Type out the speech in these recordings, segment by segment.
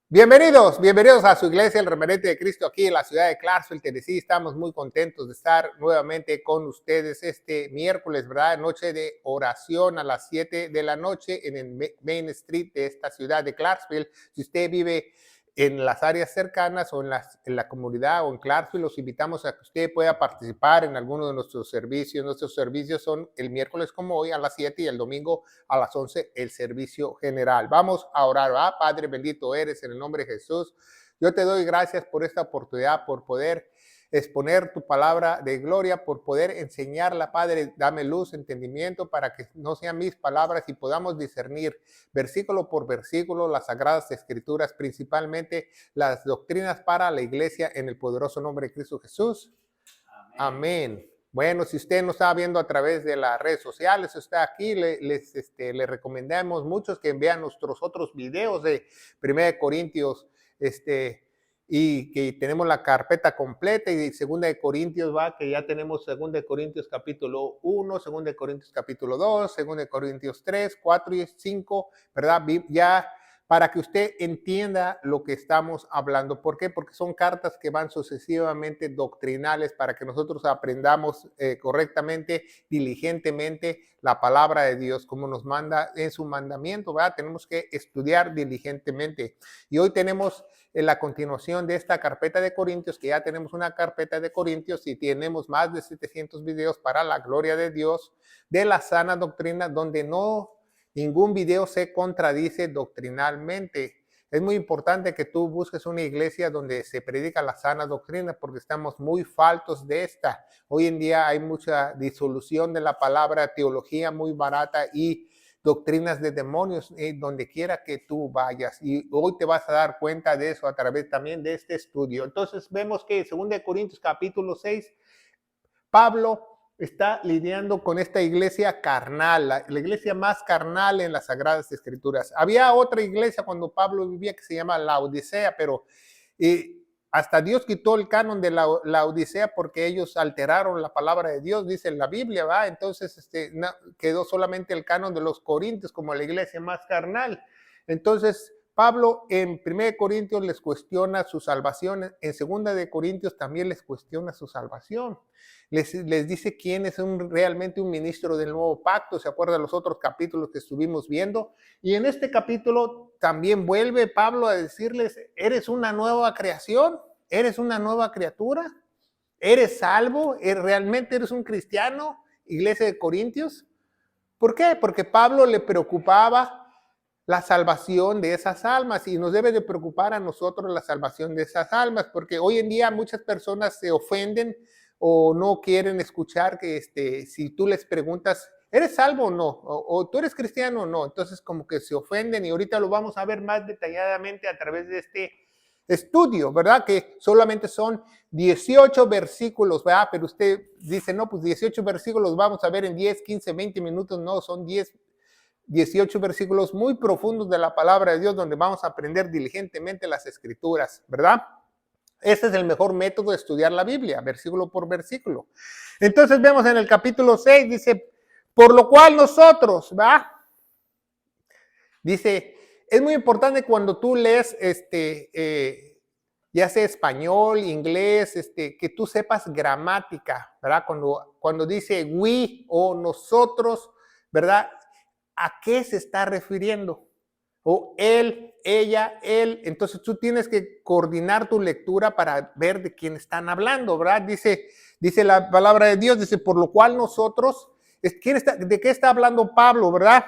Bienvenidos a su iglesia, el Remanente de Cristo, aquí en la ciudad de Clarksville, Tennessee. Estamos muy contentos de estar nuevamente con ustedes este miércoles, ¿verdad? Noche de oración a las 7 de la noche en el Main Street de esta ciudad de Clarksville. Si usted vive en las áreas cercanas o en la comunidad o en Clarksville, los invitamos a que usted pueda participar en alguno de nuestros servicios. Nuestros servicios son el miércoles como hoy a las 7 y el domingo a las 11 el servicio general. Vamos a orar. Padre bendito eres, en el nombre de Jesús. Yo te doy gracias por esta oportunidad, por poder exponer tu palabra de gloria, por poder enseñarla, Padre. Dame luz, entendimiento, para que no sean mis palabras y podamos discernir versículo por versículo las sagradas escrituras, principalmente las doctrinas para la iglesia, en el poderoso nombre de Cristo Jesús. Amén. Bueno, si usted nos está viendo a través de las redes sociales, está aquí, le recomendamos muchos que vean nuestros otros videos de 1 Corintios, y que tenemos la carpeta completa, y 2 Corintios, que ya tenemos 2 Corintios capítulo 1, 2 Corintios capítulo 2, 2 Corintios 3, 4 y 5, ¿verdad? Ya para que usted entienda lo que estamos hablando. ¿Por qué? Porque son cartas que van sucesivamente doctrinales para que nosotros aprendamos correctamente, diligentemente la palabra de Dios, como nos manda en su mandamiento, ¿verdad? Tenemos que estudiar diligentemente. Y hoy tenemos la continuación de esta carpeta de Corintios, que ya tenemos una carpeta de Corintios y tenemos más de 700 videos para la gloria de Dios, de la sana doctrina, donde ningún video se contradice doctrinalmente. Es muy importante que tú busques una iglesia donde se predica la sana doctrina, porque estamos muy faltos de esta. Hoy en día hay mucha disolución de la palabra, teología muy barata y doctrinas de demonios donde quiera que tú vayas. Y hoy te vas a dar cuenta de eso a través también de este estudio. Entonces vemos que en 2 Corintios capítulo 6, Pablo está lidiando con esta iglesia carnal, la iglesia más carnal en las Sagradas Escrituras. Había otra iglesia cuando Pablo vivía que se llama la Odisea, pero hasta Dios quitó el canon de la Odisea porque ellos alteraron la palabra de Dios, dice la Biblia, ¿va? Entonces quedó solamente el canon de los Corintios como la iglesia más carnal. Entonces Pablo en 1 Corintios les cuestiona su salvación, en 2 Corintios también les cuestiona su salvación. Les dice quién es realmente un ministro del nuevo pacto. ¿Se acuerdan los otros capítulos que estuvimos viendo? Y en este capítulo también vuelve Pablo a decirles, ¿eres una nueva creación? ¿Eres una nueva criatura? ¿Eres salvo? ¿Realmente eres un cristiano? Iglesia de Corintios. ¿Por qué? Porque Pablo le preocupaba la salvación de esas almas, y nos debe de preocupar a nosotros la salvación de esas almas, porque hoy en día muchas personas se ofenden o no quieren escuchar que si tú les preguntas, ¿eres salvo o no? O ¿tú eres cristiano o no? Entonces como que se ofenden, y ahorita lo vamos a ver más detalladamente a través de este estudio, ¿verdad? Que solamente son 18 versículos, ¿verdad? Pero usted dice, no, pues 18 versículos vamos a ver en 10, 15, 20 minutos. No, son 18 versículos muy profundos de la palabra de Dios, donde vamos a aprender diligentemente las escrituras, ¿verdad? Este es el mejor método de estudiar la Biblia, versículo por versículo. Entonces vemos en el capítulo 6, dice, por lo cual nosotros, ¿verdad? Dice, es muy importante cuando tú lees ya sea español, inglés, que tú sepas gramática, ¿verdad? Cuando dice we o nosotros, ¿verdad? ¿A qué se está refiriendo? O él, ella, él. Entonces tú tienes que coordinar tu lectura para ver de quién están hablando, ¿verdad? Dice la palabra de Dios, dice, por lo cual nosotros, ¿de qué está hablando Pablo, verdad?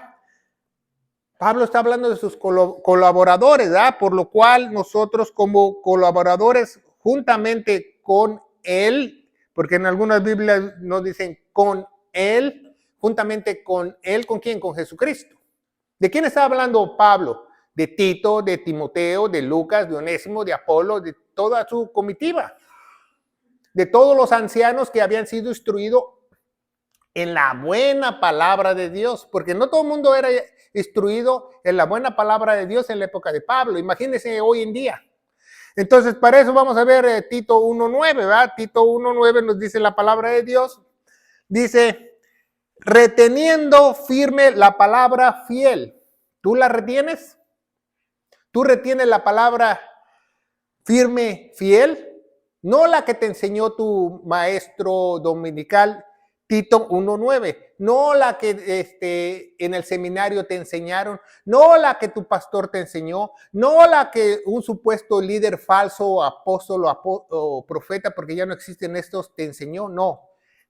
Pablo está hablando de sus colaboradores, ¿verdad? Por lo cual nosotros como colaboradores juntamente con él, porque en algunas Biblias nos dicen con él, juntamente con él, ¿con quién? Con Jesucristo. ¿De quién está hablando Pablo? De Tito, de Timoteo, de Lucas, de Onésimo, de Apolo, de toda su comitiva, de todos los ancianos que habían sido instruidos en la buena palabra de Dios, porque no todo el mundo era instruido en la buena palabra de Dios en la época de Pablo. Imagínense hoy en día. Entonces, para eso vamos a ver Tito 1.9, ¿verdad? Tito 1.9 nos dice la palabra de Dios. Dice, reteniendo firme la palabra fiel. ¿Tú la retienes? Tú retienes la palabra firme, fiel, no la que te enseñó tu maestro dominical, Tito 1:9, no la que en el seminario te enseñaron, no la que tu pastor te enseñó, no la que un supuesto líder falso, apóstol o profeta, porque ya no existen estos, te enseñó, no.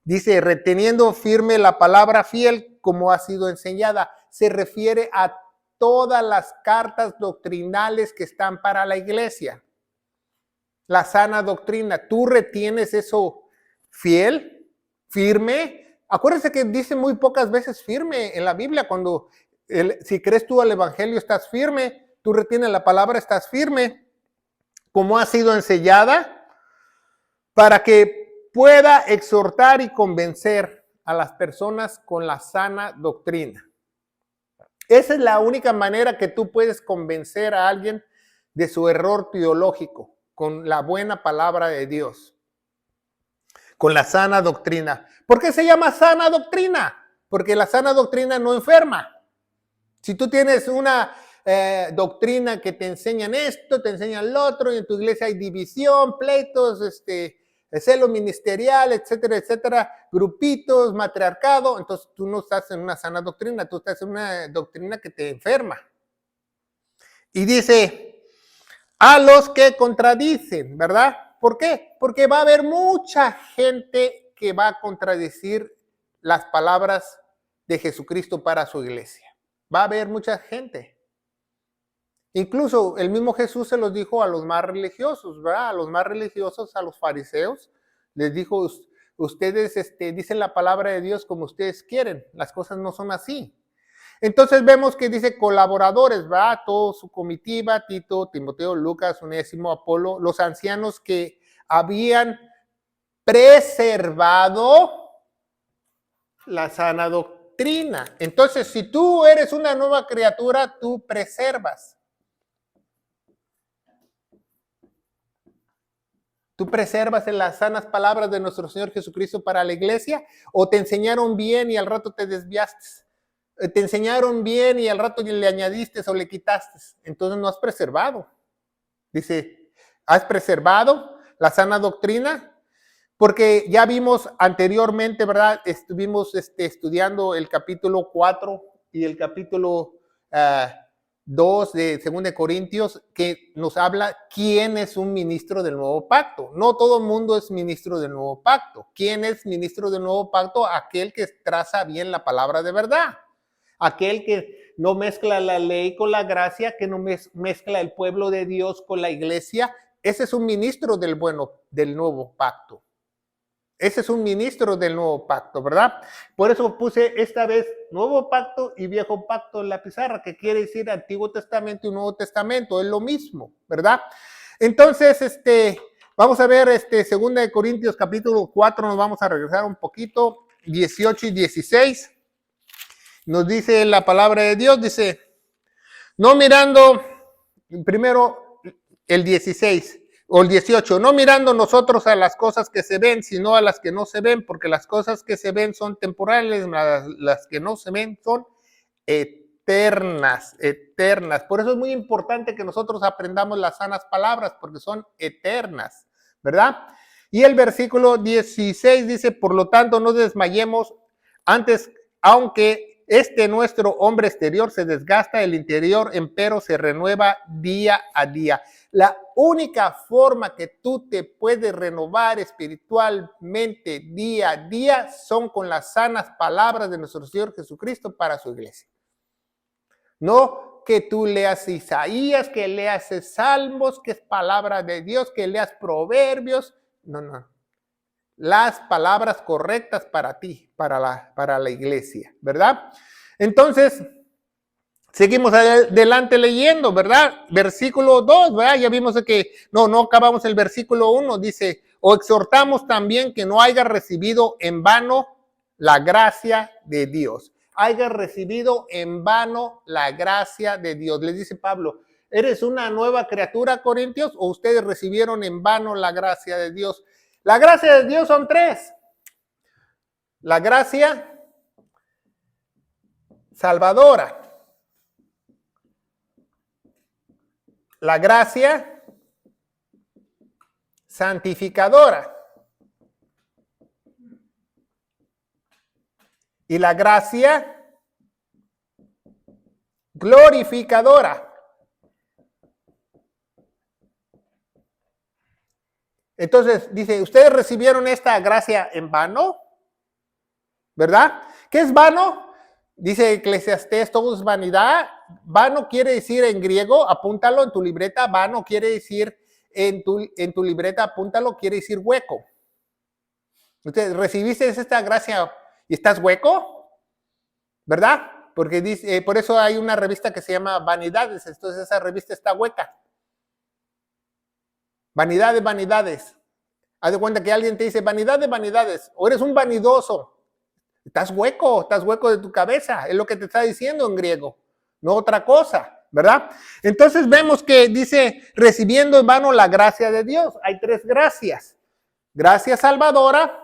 Dice, reteniendo firme la palabra fiel como ha sido enseñada, se refiere a todas las cartas doctrinales que están para la iglesia. La sana doctrina, ¿tú retienes eso fiel, firme? Acuérdense que dice muy pocas veces firme en la Biblia. Cuando si crees tú al evangelio estás firme, tú retienes la palabra, estás firme, como ha sido enseñada, para que pueda exhortar y convencer a las personas con la sana doctrina. Esa es la única manera que tú puedes convencer a alguien de su error teológico, con la buena palabra de Dios, con la sana doctrina. ¿Por qué se llama sana doctrina? Porque la sana doctrina no enferma. Si tú tienes una doctrina que te enseñan esto, te enseñan lo otro, y en tu iglesia hay división, pleitos, celo ministerial, etcétera, etcétera, grupitos, matriarcado, entonces tú no estás en una sana doctrina, tú estás en una doctrina que te enferma. Y dice, a los que contradicen, ¿verdad? ¿Por qué? Porque va a haber mucha gente que va a contradecir las palabras de Jesucristo para su iglesia. Va a haber mucha gente. Incluso el mismo Jesús se los dijo a los más religiosos, ¿verdad? A los más religiosos, a los fariseos, les dijo, ustedes dicen la palabra de Dios como ustedes quieren, las cosas no son así. Entonces vemos que dice colaboradores, ¿verdad? Toda su comitiva, Tito, Timoteo, Lucas, Onésimo, Apolo, los ancianos que habían preservado la sana doctrina. Entonces, si tú eres una nueva criatura, tú preservas. ¿Tú preservas en las sanas palabras de nuestro Señor Jesucristo para la iglesia? ¿O te enseñaron bien y al rato te desviaste? Te enseñaron bien y al rato le añadiste o le quitaste. Entonces no has preservado. Dice, ¿has preservado la sana doctrina? Porque ya vimos anteriormente, ¿verdad? Estuvimos estudiando el capítulo 4 y el capítulo 2 de 2 Corintios, que nos habla quién es un ministro del nuevo pacto. No todo el mundo es ministro del nuevo pacto. ¿Quién es ministro del nuevo pacto? Aquel que traza bien la palabra de verdad. Aquel que no mezcla la ley con la gracia, que no mezcla el pueblo de Dios con la iglesia. Ese es un ministro del nuevo pacto. Ese es un ministro del nuevo pacto, ¿verdad? Por eso puse esta vez nuevo pacto y viejo pacto en la pizarra, que quiere decir Antiguo Testamento y Nuevo Testamento, es lo mismo, ¿verdad? Entonces, vamos a ver 2 Corintios capítulo 4, nos vamos a regresar un poquito, 18 y 16. Nos dice la palabra de Dios, dice, no mirando, primero el 16 o el 18, no mirando nosotros a las cosas que se ven, sino a las que no se ven, porque las cosas que se ven son temporales, las que no se ven son eternas, eternas. Por eso es muy importante que nosotros aprendamos las sanas palabras, porque son eternas, ¿verdad? Y el versículo 16 dice, por lo tanto no desmayemos antes, aunque nuestro hombre exterior se desgasta, el interior empero se renueva día a día. La única forma que tú te puedes renovar espiritualmente día a día son con las sanas palabras de nuestro Señor Jesucristo para su iglesia. No que tú leas Isaías, que leas Salmos, que es palabra de Dios, que leas Proverbios. No. Las palabras correctas para ti, para la iglesia, ¿verdad? Entonces, seguimos adelante leyendo, ¿verdad? Versículo 2, ¿verdad? Ya vimos que no acabamos el versículo 1, dice, o exhortamos también que no haya recibido en vano la gracia de Dios. Haya recibido en vano la gracia de Dios. Les dice Pablo, ¿eres una nueva criatura, Corintios, o ustedes recibieron en vano la gracia de Dios? La gracia de Dios son tres. La gracia salvadora. la gracia santificadora y la gracia glorificadora. Entonces, dice, ¿ustedes recibieron esta gracia en vano? ¿Verdad? ¿Qué es vano? Dice Eclesiastés, todo es vanidad. Vano quiere decir en griego, apúntalo en tu libreta, vano quiere decir en tu libreta, apúntalo, quiere decir hueco. Entonces, ¿recibiste esta gracia y estás hueco? ¿Verdad? Porque dice, por eso hay una revista que se llama Vanidades, entonces esa revista está hueca. Vanidad de vanidades. Haz de cuenta que alguien te dice vanidad de vanidades, o eres un vanidoso. Estás hueco de tu cabeza, es lo que te está diciendo en griego, no otra cosa, ¿verdad? Entonces vemos que dice, recibiendo en vano la gracia de Dios. Hay tres gracias: gracia salvadora,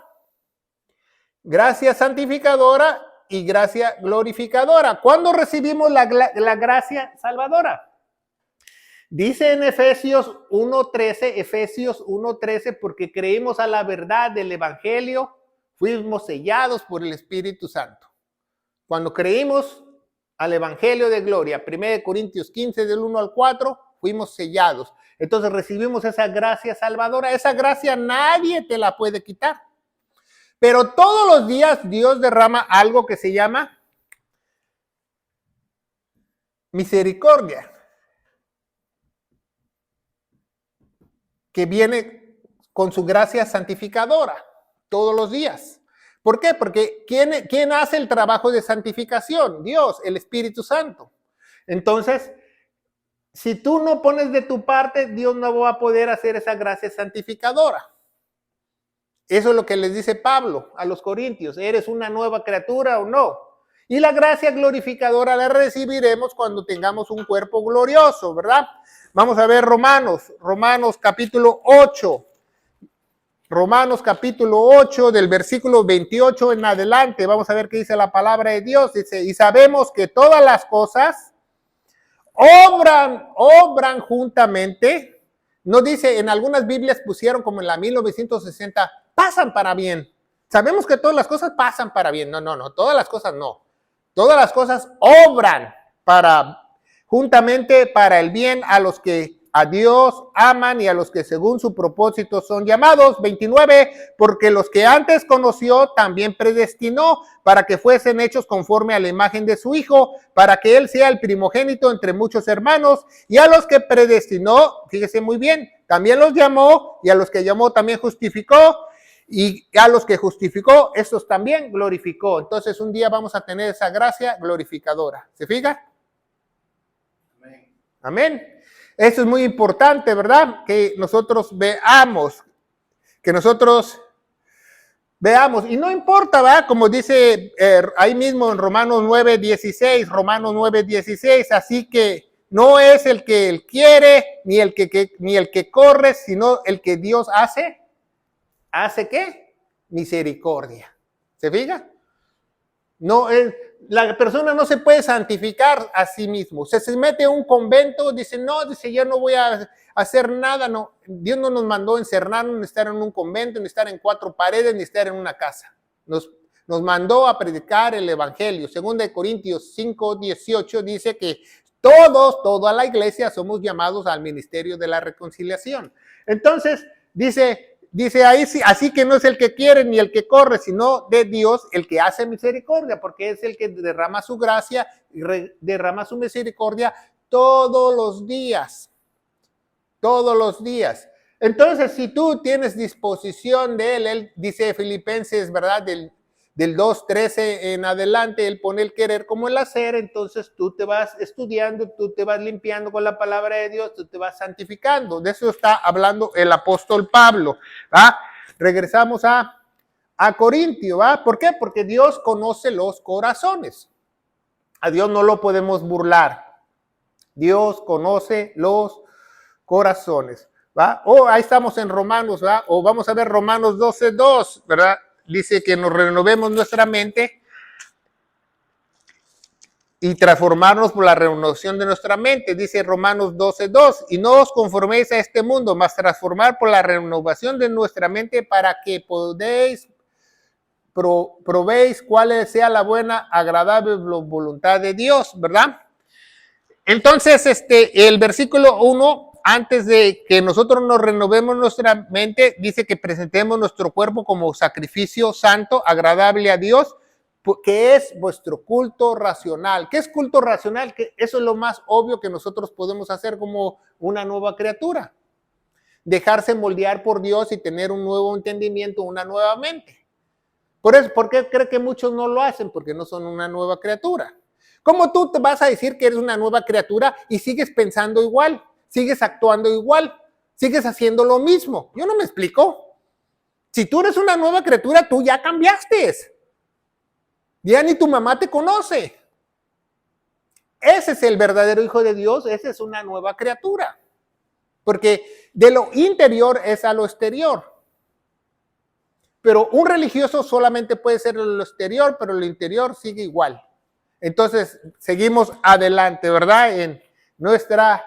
gracia santificadora y gracia glorificadora. ¿Cuándo recibimos la gracia salvadora? Dice en Efesios 1:13, porque creímos a la verdad del evangelio, fuimos sellados por el Espíritu Santo. Cuando creímos al evangelio de gloria, 1 Corintios 15 del 1 al 4, fuimos sellados. Entonces recibimos esa gracia salvadora. Esa gracia nadie te la puede quitar. Pero todos los días Dios derrama algo que se llama misericordia, que viene con su gracia santificadora todos los días. ¿Por qué? Porque ¿quién hace el trabajo de santificación? Dios, el Espíritu Santo. Entonces, si tú no pones de tu parte, Dios no va a poder hacer esa gracia santificadora. Eso es lo que les dice Pablo a los Corintios. ¿Eres una nueva criatura o no? Y la gracia glorificadora la recibiremos cuando tengamos un cuerpo glorioso, ¿verdad? Vamos a ver Romanos capítulo 8. Romanos capítulo 8 del versículo 28 en adelante. Vamos a ver qué dice la palabra de Dios. Dice, y sabemos que todas las cosas obran juntamente. No dice, en algunas Biblias pusieron como en la 1960, pasan para bien. Sabemos que todas las cosas pasan para bien. No, todas las cosas no. Todas las cosas obran juntamente para el bien a los que a Dios aman y a los que según su propósito son llamados. 29, porque los que antes conoció también predestinó para que fuesen hechos conforme a la imagen de su Hijo, para que Él sea el primogénito entre muchos hermanos. Y a los que predestinó, fíjese muy bien, también los llamó, y a los que llamó también justificó, y a los que justificó, estos también glorificó. Entonces un día vamos a tener esa gracia glorificadora. ¿Se fija? Amén. Amén. Eso es muy importante, ¿verdad? Que nosotros veamos. Y no importa, ¿verdad? Como dice ahí mismo en Romanos 9:16, así que no es el que él quiere, ni el que corre, sino el que Dios hace. ¿Hace qué? Misericordia. ¿Se fija? No, la persona no se puede santificar a sí mismo. Se mete a un convento, dice, yo no voy a hacer nada. No, Dios no nos mandó encerrarnos, ni estar en un convento, ni estar en cuatro paredes, ni estar en una casa. Nos mandó a predicar el evangelio. 2 Corintios 5:18 dice que toda la iglesia somos llamados al ministerio de la reconciliación. Entonces, dice ahí, así que no es el que quiere ni el que corre, sino de Dios el que hace misericordia, porque es el que derrama su gracia y derrama su misericordia todos los días. Todos los días. Entonces, si tú tienes disposición de él dice Filipenses, ¿verdad? Del 2:13 en adelante, él pone el querer como el hacer. Entonces tú te vas estudiando, tú te vas limpiando con la palabra de Dios, tú te vas santificando. De eso está hablando el apóstol Pablo, ¿va? Regresamos a Corintio, ¿va? ¿Por qué? Porque Dios conoce los corazones. A Dios no lo podemos burlar. Dios conoce los corazones, ¿va? Ahí estamos en Romanos, ¿va? O vamos a ver Romanos 12:2, ¿verdad? Dice que nos renovemos nuestra mente y transformarnos por la renovación de nuestra mente, dice Romanos 12:2, y no os conforméis a este mundo, mas transformar por la renovación de nuestra mente para que podéis probéis cuál sea la buena, agradable voluntad de Dios, ¿verdad? Entonces, el versículo 1, antes de que nosotros nos renovemos nuestra mente, dice que presentemos nuestro cuerpo como sacrificio santo, agradable a Dios, que es vuestro culto racional. ¿Qué es culto racional? Que eso es lo más obvio que nosotros podemos hacer como una nueva criatura. Dejarse moldear por Dios y tener un nuevo entendimiento, una nueva mente. Por eso, ¿por qué cree que muchos no lo hacen? Porque no son una nueva criatura. ¿Cómo tú te vas a decir que eres una nueva criatura y sigues pensando igual, sigues actuando igual, sigues haciendo lo mismo? Yo no me explico. Si tú eres una nueva criatura, tú ya cambiaste. Ya ni tu mamá te conoce. Ese es el verdadero hijo de Dios, esa es una nueva criatura. Porque de lo interior es a lo exterior. Pero un religioso solamente puede ser lo exterior, pero lo interior sigue igual. Entonces, seguimos adelante, ¿verdad? En nuestra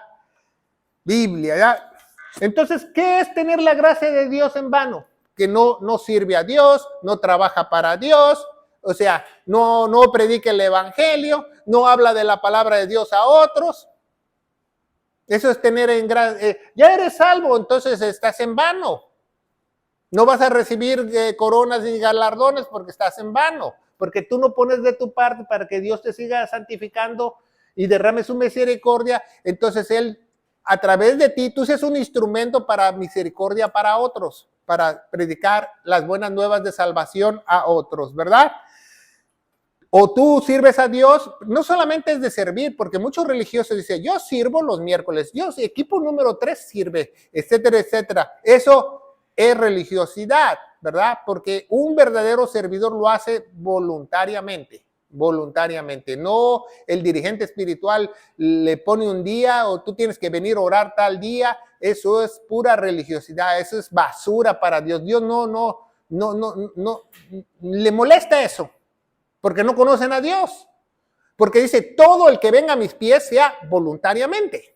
Biblia, ¿ya? Entonces, ¿qué es tener la gracia de Dios en vano? Que no sirve a Dios, no trabaja para Dios, o sea, no predica el evangelio, no habla de la palabra de Dios a otros. Eso es tener en gracia. Ya eres salvo, entonces estás en vano. No vas a recibir coronas ni galardones porque estás en vano, porque tú no pones de tu parte para que Dios te siga santificando y derrame su misericordia. Entonces Él, a través de ti, tú seas un instrumento para misericordia para otros, para predicar las buenas nuevas de salvación a otros, ¿verdad? O tú sirves a Dios, no solamente es de servir, porque muchos religiosos dicen, yo sirvo los miércoles, yo equipo número 3 sirve, etcétera, etcétera. Eso es religiosidad, ¿verdad? Porque un verdadero servidor lo hace voluntariamente, no el dirigente espiritual le pone un día o tú tienes que venir a orar tal día. Eso es pura religiosidad, eso es basura para Dios. Dios no le molesta eso, porque no conocen a Dios, porque dice, todo el que venga a mis pies sea voluntariamente.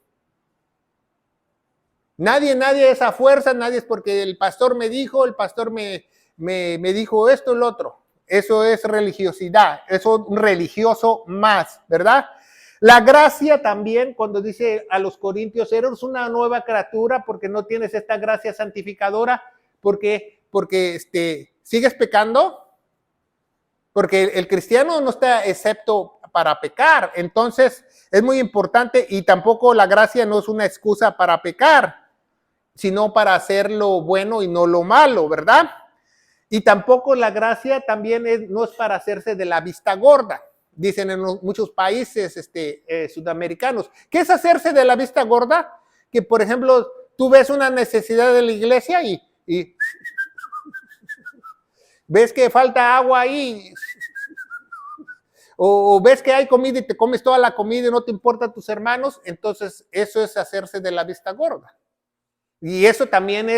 Nadie es a fuerza, nadie es porque el pastor me dijo, el pastor me dijo esto, el otro. Eso es religiosidad, eso es un religioso más, ¿verdad? La gracia también, cuando dice a los corintios, eres una nueva criatura porque no tienes esta gracia santificadora, porque sigues pecando, porque el cristiano no está excepto para pecar. Entonces es muy importante, y tampoco la gracia no es una excusa para pecar, sino para hacer lo bueno y no lo malo, ¿verdad? Y tampoco la gracia también no es para hacerse de la vista gorda. Dicen en muchos países sudamericanos. ¿Qué es hacerse de la vista gorda? Que, por ejemplo, tú ves una necesidad de la iglesia y ves que falta agua ahí, o ves que hay comida y te comes toda la comida y no te importa a tus hermanos. Entonces eso es hacerse de la vista gorda. Y eso también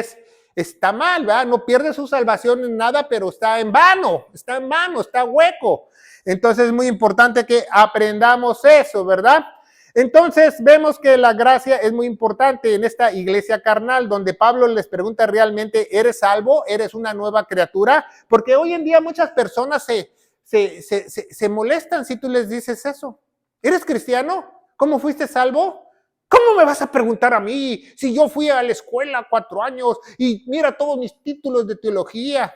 está mal, ¿verdad? No pierde su salvación en nada, pero está en vano, está hueco. Entonces es muy importante que aprendamos eso, ¿verdad? Entonces vemos que la gracia es muy importante en esta iglesia carnal, donde Pablo les pregunta realmente, ¿eres salvo? ¿Eres una nueva criatura? Porque hoy en día muchas personas se molestan si tú les dices eso. ¿Eres cristiano? ¿Cómo fuiste salvo? ¿Cómo me vas a preguntar a mí si yo fui a la escuela 4 años y mira todos mis títulos de teología?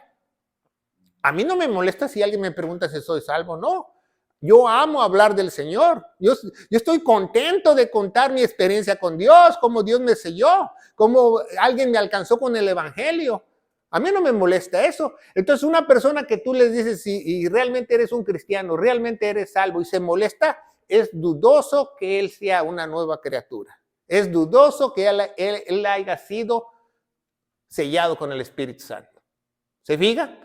A mí no me molesta si alguien me pregunta si soy salvo, no. Yo amo hablar del Señor. Yo estoy contento de contar mi experiencia con Dios, cómo Dios me selló, cómo alguien me alcanzó con el evangelio. A mí no me molesta eso. Entonces, una persona que tú les dices y realmente eres un cristiano, realmente eres salvo y se molesta, es dudoso que él sea una nueva criatura. Es dudoso que él haya sido sellado con el Espíritu Santo. ¿Se fija?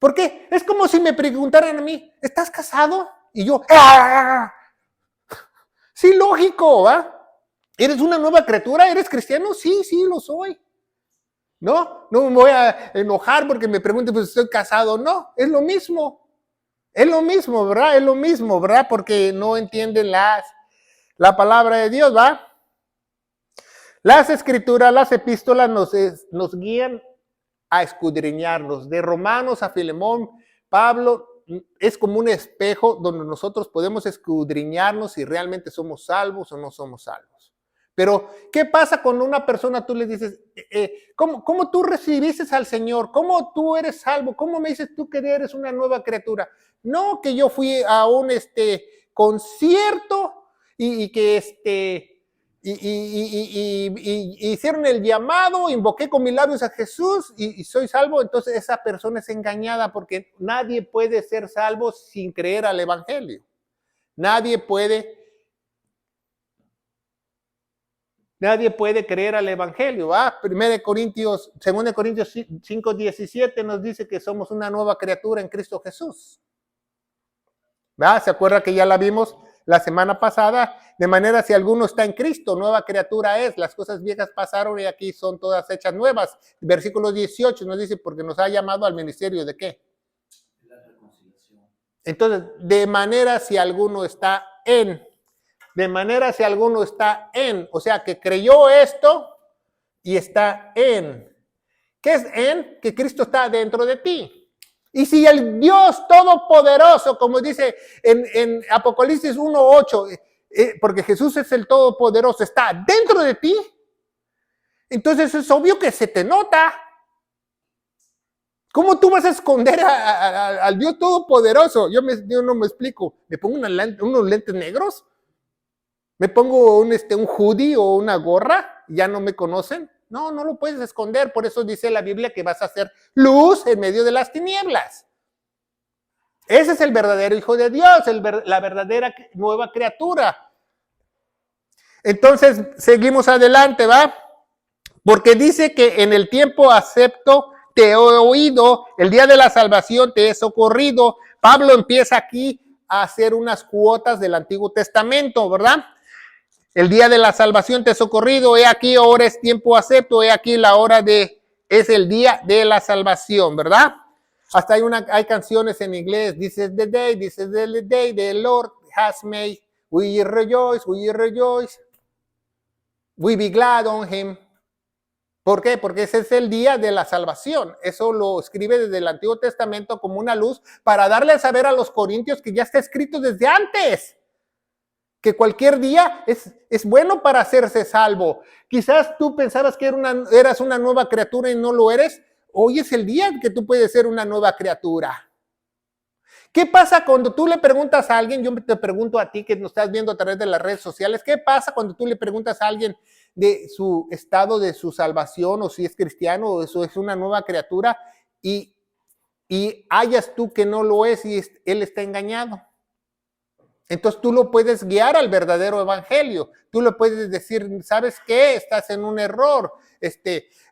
Porque es como si me preguntaran a mí, ¿estás casado? Y yo, ¡ah! Sí, lógico, ¿va? ¿Eres una nueva criatura? ¿Eres cristiano? Sí, lo soy. No me voy a enojar porque me pregunten, pues estoy casado. No, es lo mismo. Es lo mismo, ¿verdad? Es lo mismo, ¿verdad? Porque no entienden la palabra de Dios, ¿va? Las escrituras, las epístolas nos guían a escudriñarnos. De Romanos a Filemón, Pablo es como un espejo donde nosotros podemos escudriñarnos si realmente somos salvos o no somos salvos. Pero, ¿qué pasa cuando una persona tú le dices, ¿cómo tú recibiste al Señor? ¿Cómo tú eres salvo? ¿Cómo me dices tú que eres una nueva criatura? No, que yo fui a un concierto y que hicieron el llamado, invoqué con mis labios a Jesús y soy salvo. Entonces esa persona es engañada porque nadie puede ser salvo sin creer al Evangelio. Nadie puede creer al Evangelio. 2 Corintios 5:17 nos dice que somos una nueva criatura en Cristo Jesús. ¿Se acuerda que ya la vimos la semana pasada? De manera, si alguno está en Cristo, nueva criatura es. Las cosas viejas pasaron y aquí son todas hechas nuevas. Versículo 18 nos dice, porque nos ha llamado al ministerio de ¿qué? La reconciliación. Entonces, de manera, si alguno está en. De manera, si alguno está en. O sea, que creyó esto y está en. ¿Qué es en? Que Cristo está dentro de ti. Y si el Dios Todopoderoso, como dice en Apocalipsis 1:8, porque Jesús es el Todopoderoso, está dentro de ti, entonces es obvio que se te nota. ¿Cómo tú vas a esconder al Dios Todopoderoso? Yo no me explico. ¿Me pongo unos lentes negros? ¿Me pongo un hoodie o una gorra? ¿Ya no me conocen? No lo puedes esconder. Por eso dice la Biblia que vas a hacer luz en medio de las tinieblas. Ese es el verdadero Hijo de Dios, la verdadera nueva criatura. Entonces, seguimos adelante, ¿va? Porque dice que en el tiempo acepto te he oído, el día de la salvación te he socorrido. Pablo empieza aquí a hacer unas cuotas del Antiguo Testamento, ¿verdad? El día de la salvación te he socorrido, he aquí, ahora es tiempo acepto, he aquí la hora es el día de la salvación, ¿verdad? Hasta hay canciones en inglés, this is the day the Lord has made, we rejoice, we be glad on him. ¿Por qué? Porque ese es el día de la salvación. Eso lo escribe desde el Antiguo Testamento como una luz para darle a saber a los corintios que ya está escrito desde antes. Que cualquier día es bueno para hacerse salvo. Quizás tú pensabas que eras una nueva criatura y no lo eres. Hoy es el día que tú puedes ser una nueva criatura. ¿Qué pasa cuando tú le preguntas a alguien? Yo te pregunto a ti que nos estás viendo a través de las redes sociales. ¿Qué pasa cuando tú le preguntas a alguien de su estado de su salvación o si es cristiano o eso es una nueva criatura y hayas tú que no lo es y él está engañado? Entonces tú lo puedes guiar al verdadero evangelio. Tú le puedes decir, ¿sabes qué? Estás en un error.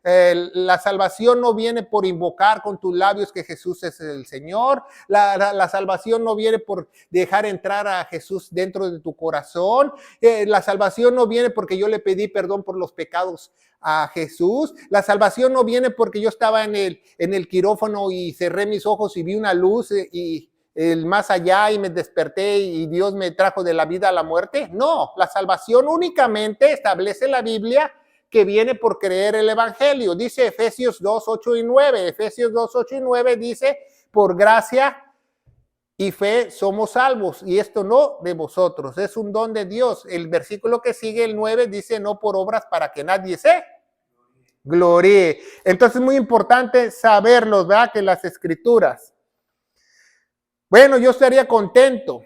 La salvación no viene por invocar con tus labios que Jesús es el Señor. La salvación no viene por dejar entrar a Jesús dentro de tu corazón. La salvación no viene porque yo le pedí perdón por los pecados a Jesús. La salvación no viene porque yo estaba en el quirófano y cerré mis ojos y vi una luz y el más allá y me desperté y Dios me trajo de la vida a la muerte. No, la salvación únicamente establece la Biblia que viene por creer el evangelio. Dice Efesios 2:8 y 9. Efesios 2:8 y 9 dice, por gracia y fe somos salvos, y esto no de vosotros, es un don de Dios. El versículo que sigue, el 9, dice, no por obras para que nadie se gloríe. Entonces es muy importante saberlos, ¿verdad? Que las escrituras. Bueno, yo estaría contento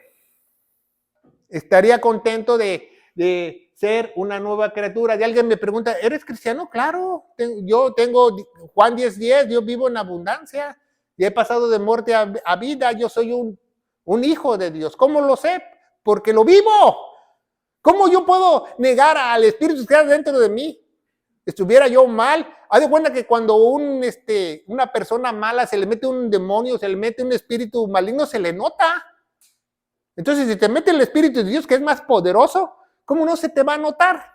de ser una nueva criatura. Y alguien me pregunta, ¿eres cristiano? Claro, yo tengo Juan 10:10, yo vivo en abundancia y he pasado de muerte a vida, yo soy un hijo de Dios. ¿Cómo lo sé? Porque lo vivo. ¿Cómo yo puedo negar al Espíritu que está dentro de mí? Estuviera yo mal. Haz de cuenta que cuando una persona mala se le mete un demonio, se le mete un espíritu maligno, se le nota. Entonces, si te mete el Espíritu de Dios, que es más poderoso, ¿cómo no se te va a notar?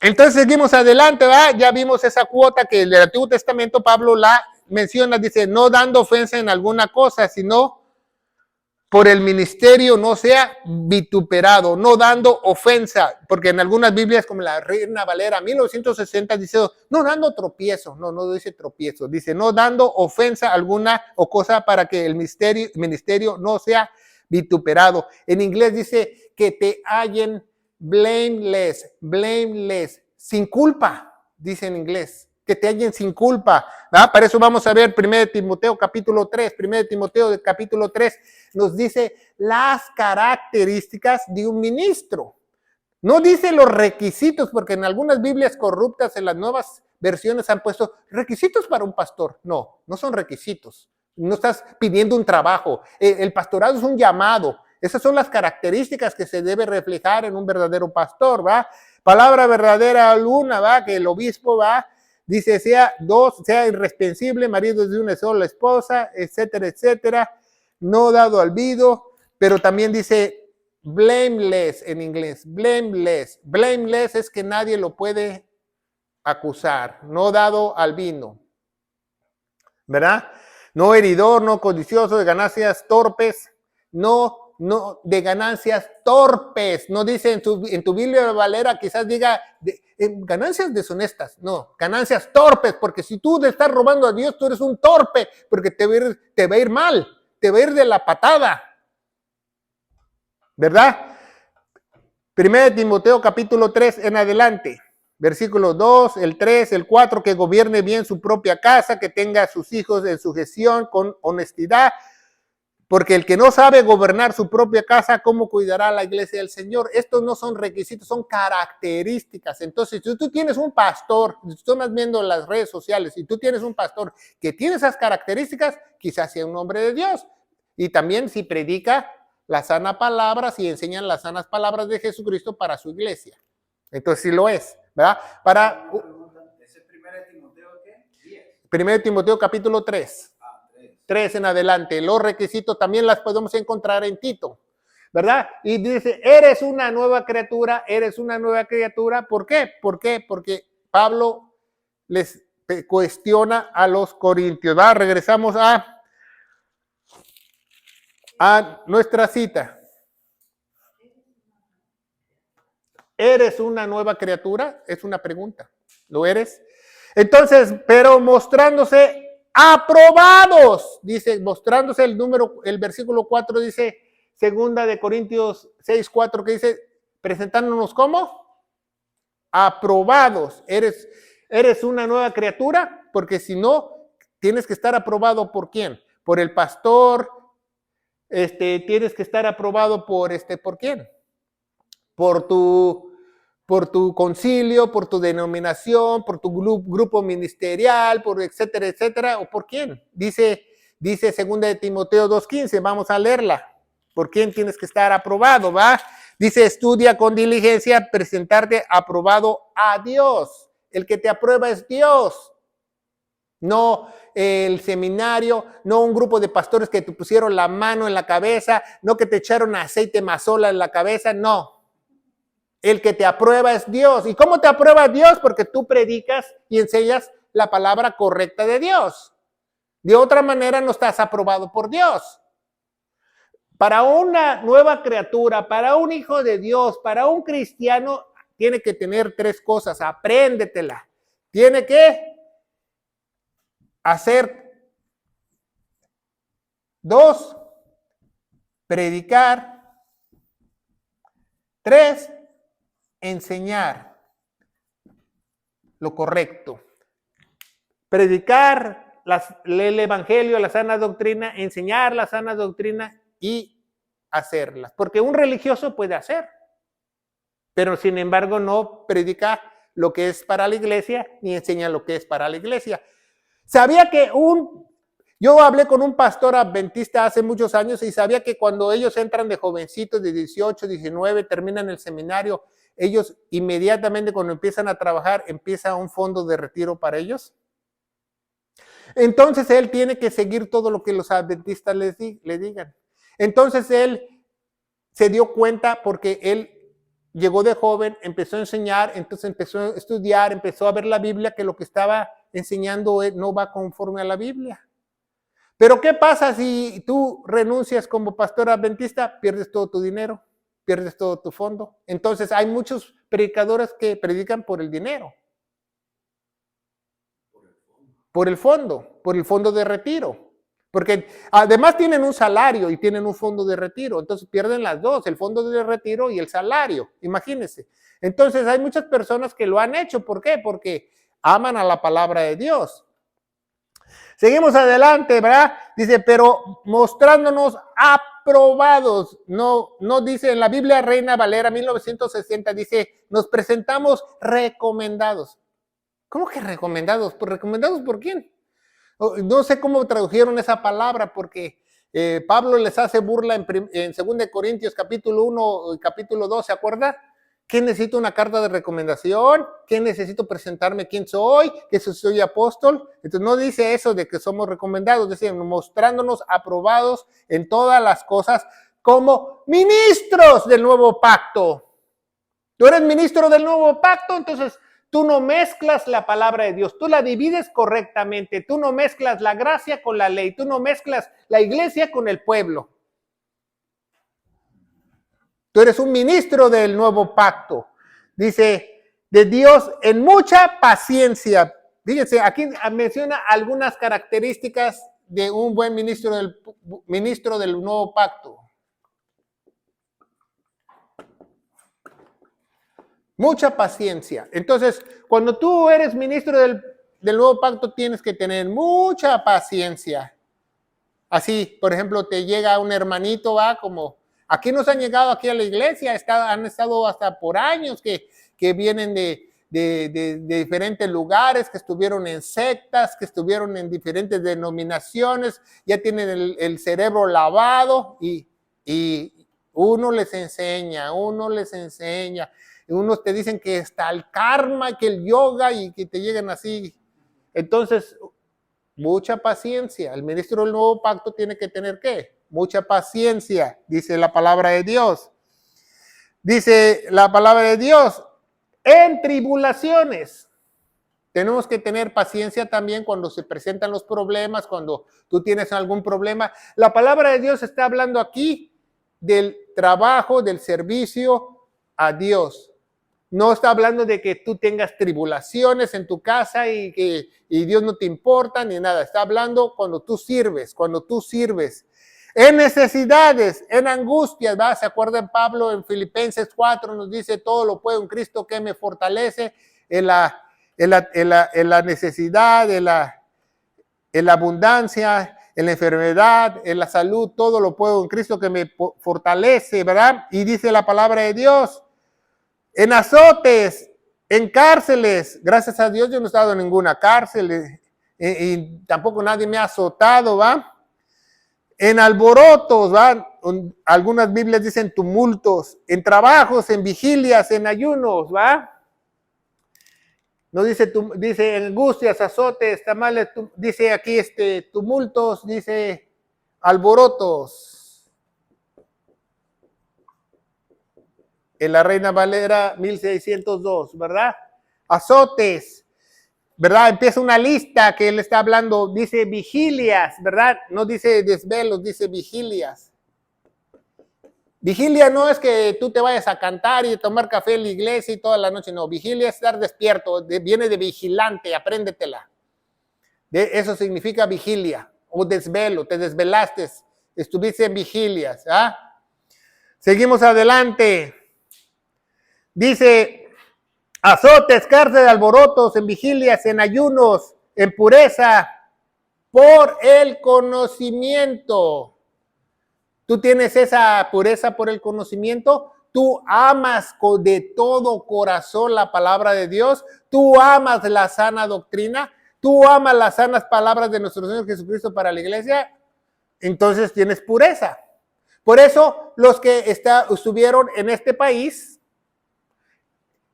Entonces, seguimos adelante, ¿verdad? Ya vimos esa cuota que el Antiguo Testamento Pablo la menciona, dice, no dando ofensa en alguna cosa, sino por el ministerio no sea vituperado, no dando ofensa, porque en algunas Biblias como la Reina Valera 1960 dice, no dando tropiezo, no dice tropiezo, dice no dando ofensa alguna o cosa para que el ministerio no sea vituperado. En inglés dice que te hallen blameless, sin culpa, dice en inglés. Que te hallen sin culpa, ¿verdad? Para eso vamos a ver 1 Timoteo capítulo 3, 1 Timoteo capítulo 3 nos dice las características de un ministro. No dice los requisitos, porque en algunas Biblias corruptas, en las nuevas versiones han puesto requisitos para un pastor. No son requisitos. No estás pidiendo un trabajo. El pastorado es un llamado. Esas son las características que se debe reflejar en un verdadero pastor, ¿va? Palabra verdadera alguna, ¿va? Que el obispo, ¿va? Dice, sea irresprensible, marido de una sola esposa, etcétera, etcétera, no dado al olvido, pero también dice blameless en inglés, blameless. Blameless es que nadie lo puede acusar, no dado al vino, ¿verdad? No heridor, no codicioso de ganancias torpes, no de ganancias torpes, no dice en tu Biblia Valera, quizás diga ganancias deshonestas, no, ganancias torpes, porque si tú te estás robando a Dios, tú eres un torpe, porque te va a ir mal, te va a ir de la patada, ¿verdad? 1 Timoteo capítulo 3 en adelante, versículo 2, el 3, el 4, que gobierne bien su propia casa, que tenga a sus hijos en sujeción con honestidad, porque el que no sabe gobernar su propia casa, ¿cómo cuidará la iglesia del Señor? Estos no son requisitos, son características. Entonces, si tú tienes un pastor, si tú estás viendo las redes sociales, y tú tienes un pastor que tiene esas características, quizás sea un hombre de Dios. Y también si predica la sana palabra, si enseñan las sanas palabras de Jesucristo para su iglesia. Entonces, sí lo es, ¿verdad? ¿Ese 1 Timoteo qué? 10. 1 Timoteo capítulo 3. 3 en adelante. Los requisitos también las podemos encontrar en Tito, ¿verdad? Y dice, eres una nueva criatura. ¿Por qué? Porque Pablo les cuestiona a los corintios, ¿va? Regresamos a nuestra cita. ¿Eres una nueva criatura? Es una pregunta. ¿Lo eres? Entonces, pero mostrándose aprobados, dice, mostrándose el versículo 4 dice, 2 Corintios 6, 4, que dice, presentándonos como aprobados. ¿Eres una nueva criatura? Porque si no, tienes que estar aprobado ¿por quién? Por el pastor, tienes que estar aprobado ¿por quién? Por tu concilio, por tu denominación, por tu grupo ministerial, por etcétera, etcétera, o por quién. Dice 2 Timoteo 2:15, vamos a leerla. ¿Por quién tienes que estar aprobado, va? Dice, estudia con diligencia, presentarte aprobado a Dios. El que te aprueba es Dios. No el seminario, no un grupo de pastores que te pusieron la mano en la cabeza, no que te echaron aceite mazola en la cabeza, no. El que te aprueba es Dios. ¿Y cómo te aprueba Dios? Porque tú predicas y enseñas la palabra correcta de Dios. De otra manera no estás aprobado por Dios. Para una nueva criatura, para un hijo de Dios, para un cristiano, tiene que tener 3 cosas. Apréndetela. Tiene que hacer 2, predicar. 3, enseñar lo correcto. Predicar el evangelio, la sana doctrina, enseñar la sana doctrina y hacerlas. Porque un religioso puede hacer, pero sin embargo no predica lo que es para la iglesia ni enseña lo que es para la iglesia. Sabía que yo hablé con un pastor adventista hace muchos años y sabía que cuando ellos entran de jovencitos de 18, 19, terminan el seminario, ellos inmediatamente cuando empiezan a trabajar, empieza un fondo de retiro para ellos. Entonces él tiene que seguir todo lo que los adventistas le digan. Entonces él se dio cuenta porque él llegó de joven, empezó a enseñar, entonces empezó a estudiar, empezó a ver la Biblia, que lo que estaba enseñando no va conforme a la Biblia. Pero ¿qué pasa si tú renuncias como pastor adventista? Pierdes todo tu dinero, pierdes todo tu fondo. Entonces hay muchos predicadores que predican por el dinero. Por el fondo de retiro. Porque además tienen un salario y tienen un fondo de retiro. Entonces pierden las dos, el fondo de retiro y el salario. Imagínense. Entonces hay muchas personas que lo han hecho. ¿Por qué? Porque aman a la palabra de Dios. Seguimos adelante, ¿verdad? Dice, pero mostrándonos aprobados. No dice en la Biblia Reina Valera 1960, dice, nos presentamos recomendados. ¿Cómo que recomendados? ¿Pues recomendados por quién? No sé cómo tradujeron esa palabra, porque Pablo les hace burla en 2 Corintios capítulo 1 y capítulo 2, ¿se acuerda? ¿Qué necesito una carta de recomendación? ¿Qué necesito presentarme quién soy? ¿Que soy apóstol? Entonces no dice eso de que somos recomendados, dice mostrándonos aprobados en todas las cosas como ministros del nuevo pacto. Tú eres ministro del nuevo pacto, entonces tú no mezclas la palabra de Dios, tú la divides correctamente, tú no mezclas la gracia con la ley, tú no mezclas la iglesia con el pueblo. Tú eres un ministro del nuevo pacto. Dice, de Dios en mucha paciencia. Fíjense, aquí menciona algunas características de un buen ministro del nuevo pacto. Mucha paciencia. Entonces, cuando tú eres ministro del nuevo pacto, tienes que tener mucha paciencia. Así, por ejemplo, te llega un hermanito, va como... Aquí nos han llegado aquí a la iglesia, han estado hasta por años que vienen de diferentes lugares, que estuvieron en sectas, que estuvieron en diferentes denominaciones, ya tienen el cerebro lavado y uno les enseña, y unos te dicen que está el karma, que el yoga y que te llegan así. Entonces, mucha paciencia. El ministro del nuevo pacto tiene que tener ¿qué? Mucha paciencia, dice la palabra de Dios. Dice la palabra de Dios, en tribulaciones. Tenemos que tener paciencia también cuando se presentan los problemas, cuando tú tienes algún problema. La palabra de Dios está hablando aquí del trabajo, del servicio a Dios. No está hablando de que tú tengas tribulaciones en tu casa y Dios no te importa ni nada. Está hablando cuando tú sirves. En necesidades, en angustias, ¿va? ¿Se acuerdan? Pablo en Filipenses 4 nos dice, todo lo puedo en Cristo que me fortalece en la necesidad, en la abundancia, en la enfermedad, en la salud, todo lo puedo en Cristo que me fortalece, ¿verdad? Y dice la palabra de Dios, en azotes, en cárceles, gracias a Dios yo no he estado en ninguna cárcel y tampoco nadie me ha azotado, ¿va? En alborotos, ¿va? Algunas Biblias dicen tumultos, en trabajos, en vigilias, en ayunos, ¿va? No dice, dice angustias, azotes, tamales, dice aquí tumultos, dice alborotos. En la Reina Valera 1602, ¿verdad? Azotes, ¿verdad? Empieza una lista que él está hablando, dice vigilias, ¿verdad? No dice desvelos, dice vigilias. Vigilia no es que tú te vayas a cantar y tomar café en la iglesia y toda la noche, no. Vigilia es estar despierto, viene de vigilante, apréndetela. Eso significa vigilia o desvelo, te desvelaste, estuviste en vigilias. ¿Ah? Seguimos adelante. Dice, azotes, cárcel, alborotos, en vigilias, en ayunos, en pureza, por el conocimiento. Tú tienes esa pureza por el conocimiento, tú amas de todo corazón la palabra de Dios, tú amas la sana doctrina, tú amas las sanas palabras de nuestro Señor Jesucristo para la iglesia, entonces tienes pureza. Por eso los que estuvieron en este país,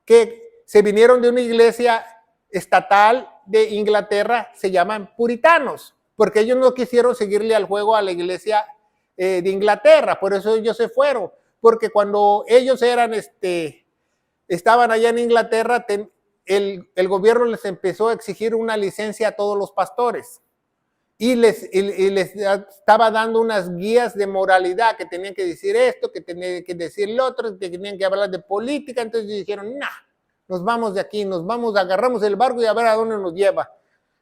que se vinieron de una iglesia estatal de Inglaterra, se llaman puritanos, porque ellos no quisieron seguirle al juego a la iglesia de Inglaterra, por eso ellos se fueron, porque cuando ellos estaban allá en Inglaterra, el gobierno les empezó a exigir una licencia a todos los pastores. Y les estaba dando unas guías de moralidad, que tenían que decir esto, que tenían que decir lo otro, que tenían que hablar de política. Entonces dijeron, nah, nos vamos de aquí, agarramos el barco y a ver a dónde nos lleva.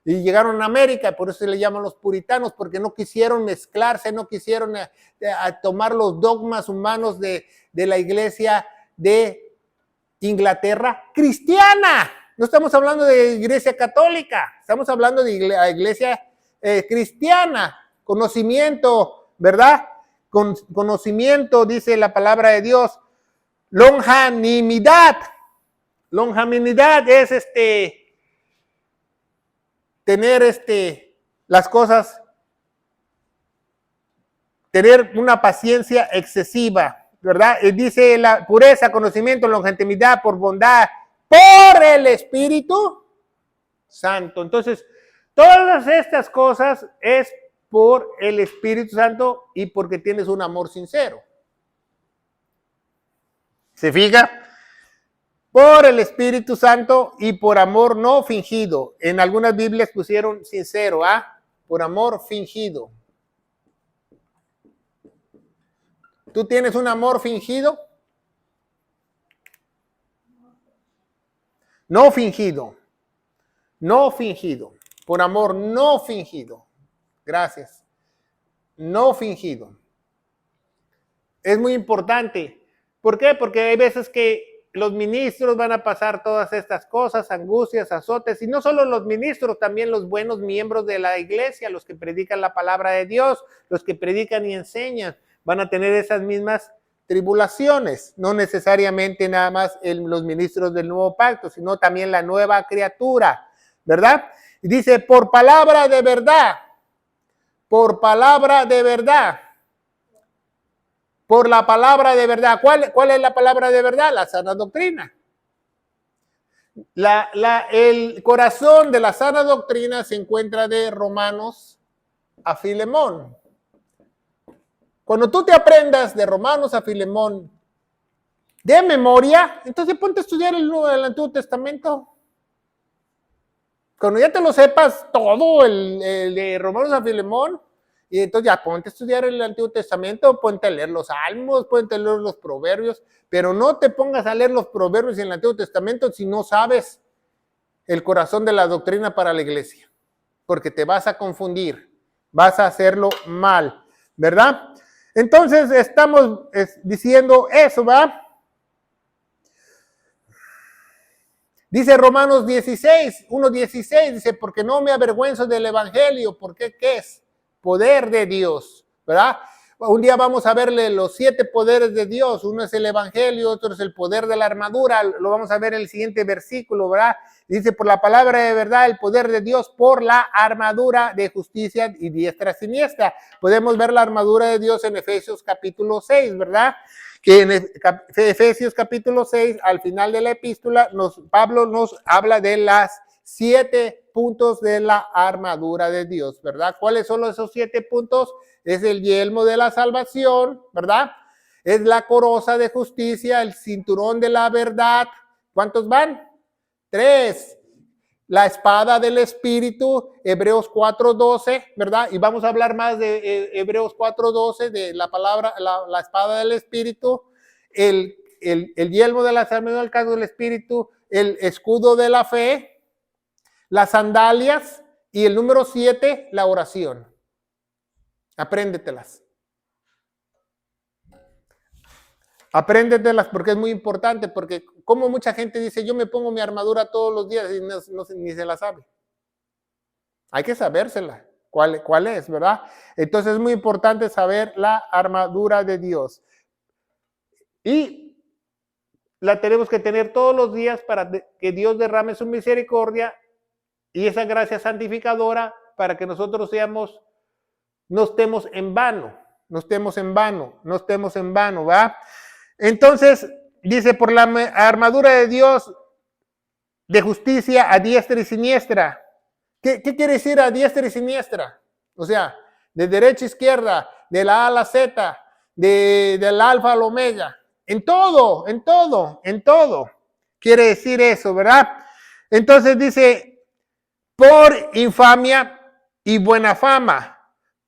Y llegaron a América, por eso se le llaman los puritanos, porque no quisieron mezclarse, no quisieron a tomar los dogmas humanos de la iglesia de Inglaterra cristiana. No estamos hablando de iglesia católica, estamos hablando de iglesia cristiana, conocimiento, ¿verdad? Conocimiento, dice la palabra de Dios. Longanimidad. Longanimidad es tener las cosas, tener una paciencia excesiva, ¿verdad? Dice la pureza, conocimiento, longanimidad, por bondad, por el Espíritu Santo. Entonces, todas estas cosas es por el Espíritu Santo y porque tienes un amor sincero. ¿Se fija? Por el Espíritu Santo y por amor no fingido. En algunas Biblias pusieron sincero, por amor fingido. ¿Tú tienes un amor fingido? No fingido. No fingido. Por amor no fingido. Gracias. No fingido. Es muy importante. ¿Por qué? Porque hay veces que los ministros van a pasar todas estas cosas, angustias, azotes, y no solo los ministros, también los buenos miembros de la iglesia, los que predican la palabra de Dios, los que predican y enseñan, van a tener esas mismas tribulaciones, no necesariamente nada más los ministros del nuevo pacto, sino también la nueva criatura, ¿verdad? Y dice, por palabra de verdad, por palabra de verdad, por la palabra de verdad. ¿Cuál es la palabra de verdad? La sana doctrina. El corazón de la sana doctrina se encuentra de Romanos a Filemón. Cuando tú te aprendas de Romanos a Filemón de memoria, entonces ponte a estudiar el Antiguo Testamento. Cuando ya te lo sepas todo, el de Romanos a Filemón, y entonces ya ponte a estudiar el Antiguo Testamento, ponte a leer los Salmos, ponte a leer los Proverbios, pero no te pongas a leer los Proverbios en el Antiguo Testamento si no sabes el corazón de la doctrina para la iglesia, porque te vas a confundir, vas a hacerlo mal, ¿verdad? Entonces estamos diciendo eso, ¿va? Dice Romanos 16, 1:16, dice, porque no me avergüenzo del evangelio, porque ¿qué es? Poder de Dios, ¿verdad? Un día vamos a verle los 7 poderes de Dios, uno es el evangelio, otro es el poder de la armadura, lo vamos a ver en el siguiente versículo, ¿verdad? Dice, por la palabra de verdad, el poder de Dios, por la armadura de justicia y diestra siniestra. Podemos ver la armadura de Dios en Efesios capítulo 6, ¿verdad? Que en Efesios capítulo 6, al final de la epístola, Pablo nos habla de las 7 puntos de la armadura de Dios, ¿verdad? ¿Cuáles son esos 7 puntos? Es el yelmo de la salvación, ¿verdad? Es la coraza de justicia, el cinturón de la verdad. ¿Cuántos van? 3. La espada del Espíritu, Hebreos 4:12, ¿verdad? Y vamos a hablar más de Hebreos 4:12, de la palabra, la espada del Espíritu, el yelmo de la salvación, el casco del Espíritu, el escudo de la fe, las sandalias y el número 7, la oración. Apréndetelas. Apréndetelas porque es muy importante, porque como mucha gente dice, yo me pongo mi armadura todos los días y ni se la sabe. Hay que sabérsela, cuál es, ¿verdad? Entonces es muy importante saber la armadura de Dios. Y la tenemos que tener todos los días para que Dios derrame su misericordia y esa gracia santificadora para que nosotros no estemos en vano, ¿va? Entonces, dice, por la armadura de Dios de justicia a diestra y siniestra. ¿Qué quiere decir a diestra y siniestra? O sea, de derecha a izquierda, de la A a la Z, del alfa al omega. En todo. Quiere decir eso, ¿verdad? Entonces dice, por infamia y buena fama,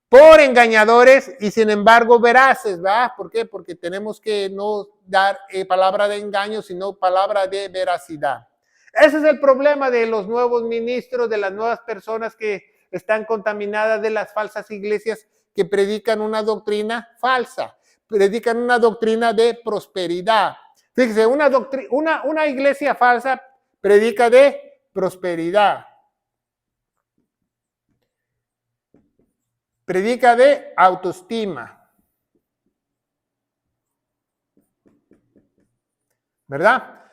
por engañadores y sin embargo veraces, ¿verdad? ¿Por qué? Porque tenemos que no dar palabra de engaño, sino palabra de veracidad. Ese es el problema de los nuevos ministros, de las nuevas personas que están contaminadas, de las falsas iglesias que predican una doctrina falsa, predican una doctrina de prosperidad. Fíjese, una iglesia falsa predica de prosperidad. Predica de autoestima. ¿Verdad?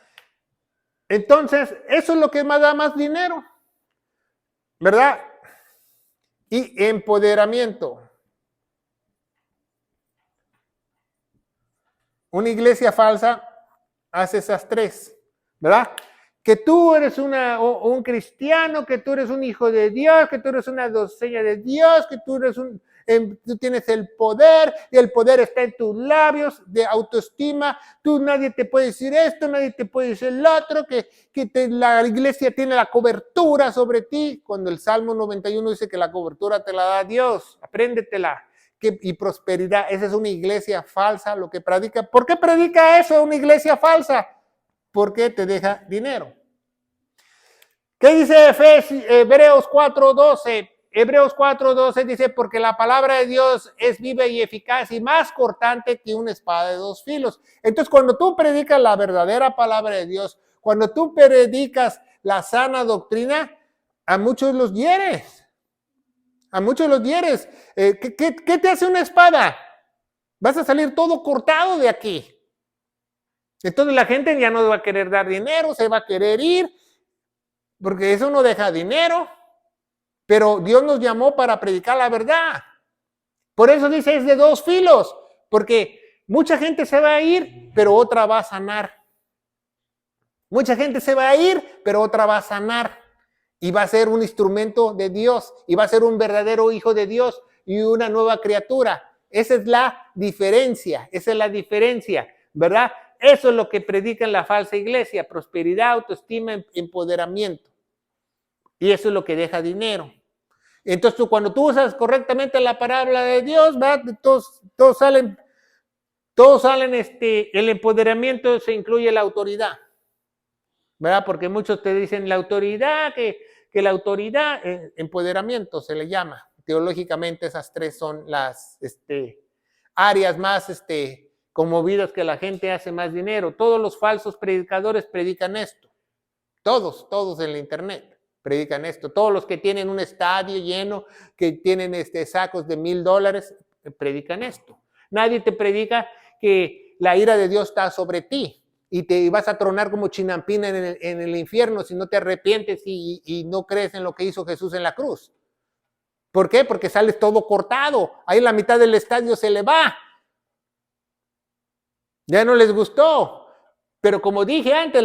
Entonces, eso es lo que más da más dinero. ¿Verdad? Y empoderamiento. Una iglesia falsa hace esas tres. ¿Verdad? Que tú eres un cristiano, que tú eres un hijo de Dios, que tú eres una doncella de Dios, que tú tienes el poder, y el poder está en tus labios de autoestima. Nadie te puede decir esto, nadie te puede decir el otro, la iglesia tiene la cobertura sobre ti, cuando el Salmo 91 dice que la cobertura te la da Dios, apréndetela. Y prosperidad, esa es una iglesia falsa, lo que predica. ¿Por qué predica eso una iglesia falsa? Porque te deja dinero. ¿Qué dice Hebreos 4:12? Hebreos 4:12 dice, porque la palabra de Dios es viva y eficaz y más cortante que una espada de dos filos. Entonces, cuando tú predicas la verdadera palabra de Dios, cuando tú predicas la sana doctrina, a muchos los hieres. A muchos los hieres. ¿Qué te hace una espada? Vas a salir todo cortado de aquí. Entonces la gente ya no va a querer dar dinero, se va a querer ir, porque eso no deja dinero. Pero Dios nos llamó para predicar la verdad. Por eso dice, es de dos filos, porque mucha gente se va a ir, pero otra va a sanar. Mucha gente se va a ir, pero otra va a sanar. Y va a ser un instrumento de Dios, y va a ser un verdadero hijo de Dios y una nueva criatura. Esa es la diferencia, ¿verdad? Eso es lo que predica en la falsa iglesia, prosperidad, autoestima, empoderamiento. Y eso es lo que deja dinero. Entonces, cuando tú usas correctamente la palabra de Dios, ¿verdad? Todos salen, el empoderamiento se incluye la autoridad, ¿verdad? Porque muchos te dicen la autoridad, que la autoridad, empoderamiento se le llama. Teológicamente esas tres son las áreas más conmovidas que la gente hace más dinero. Todos los falsos predicadores predican esto. Todos en la internet predican esto. Todos los que tienen un estadio lleno, que tienen sacos de $1,000, predican esto. Nadie te predica que la ira de Dios está sobre ti y te vas a tronar como chinampina en el infierno si no te arrepientes y no crees en lo que hizo Jesús en la cruz. ¿Por qué? Porque sales todo cortado. Ahí la mitad del estadio se le va. Ya no les gustó. Pero como dije antes,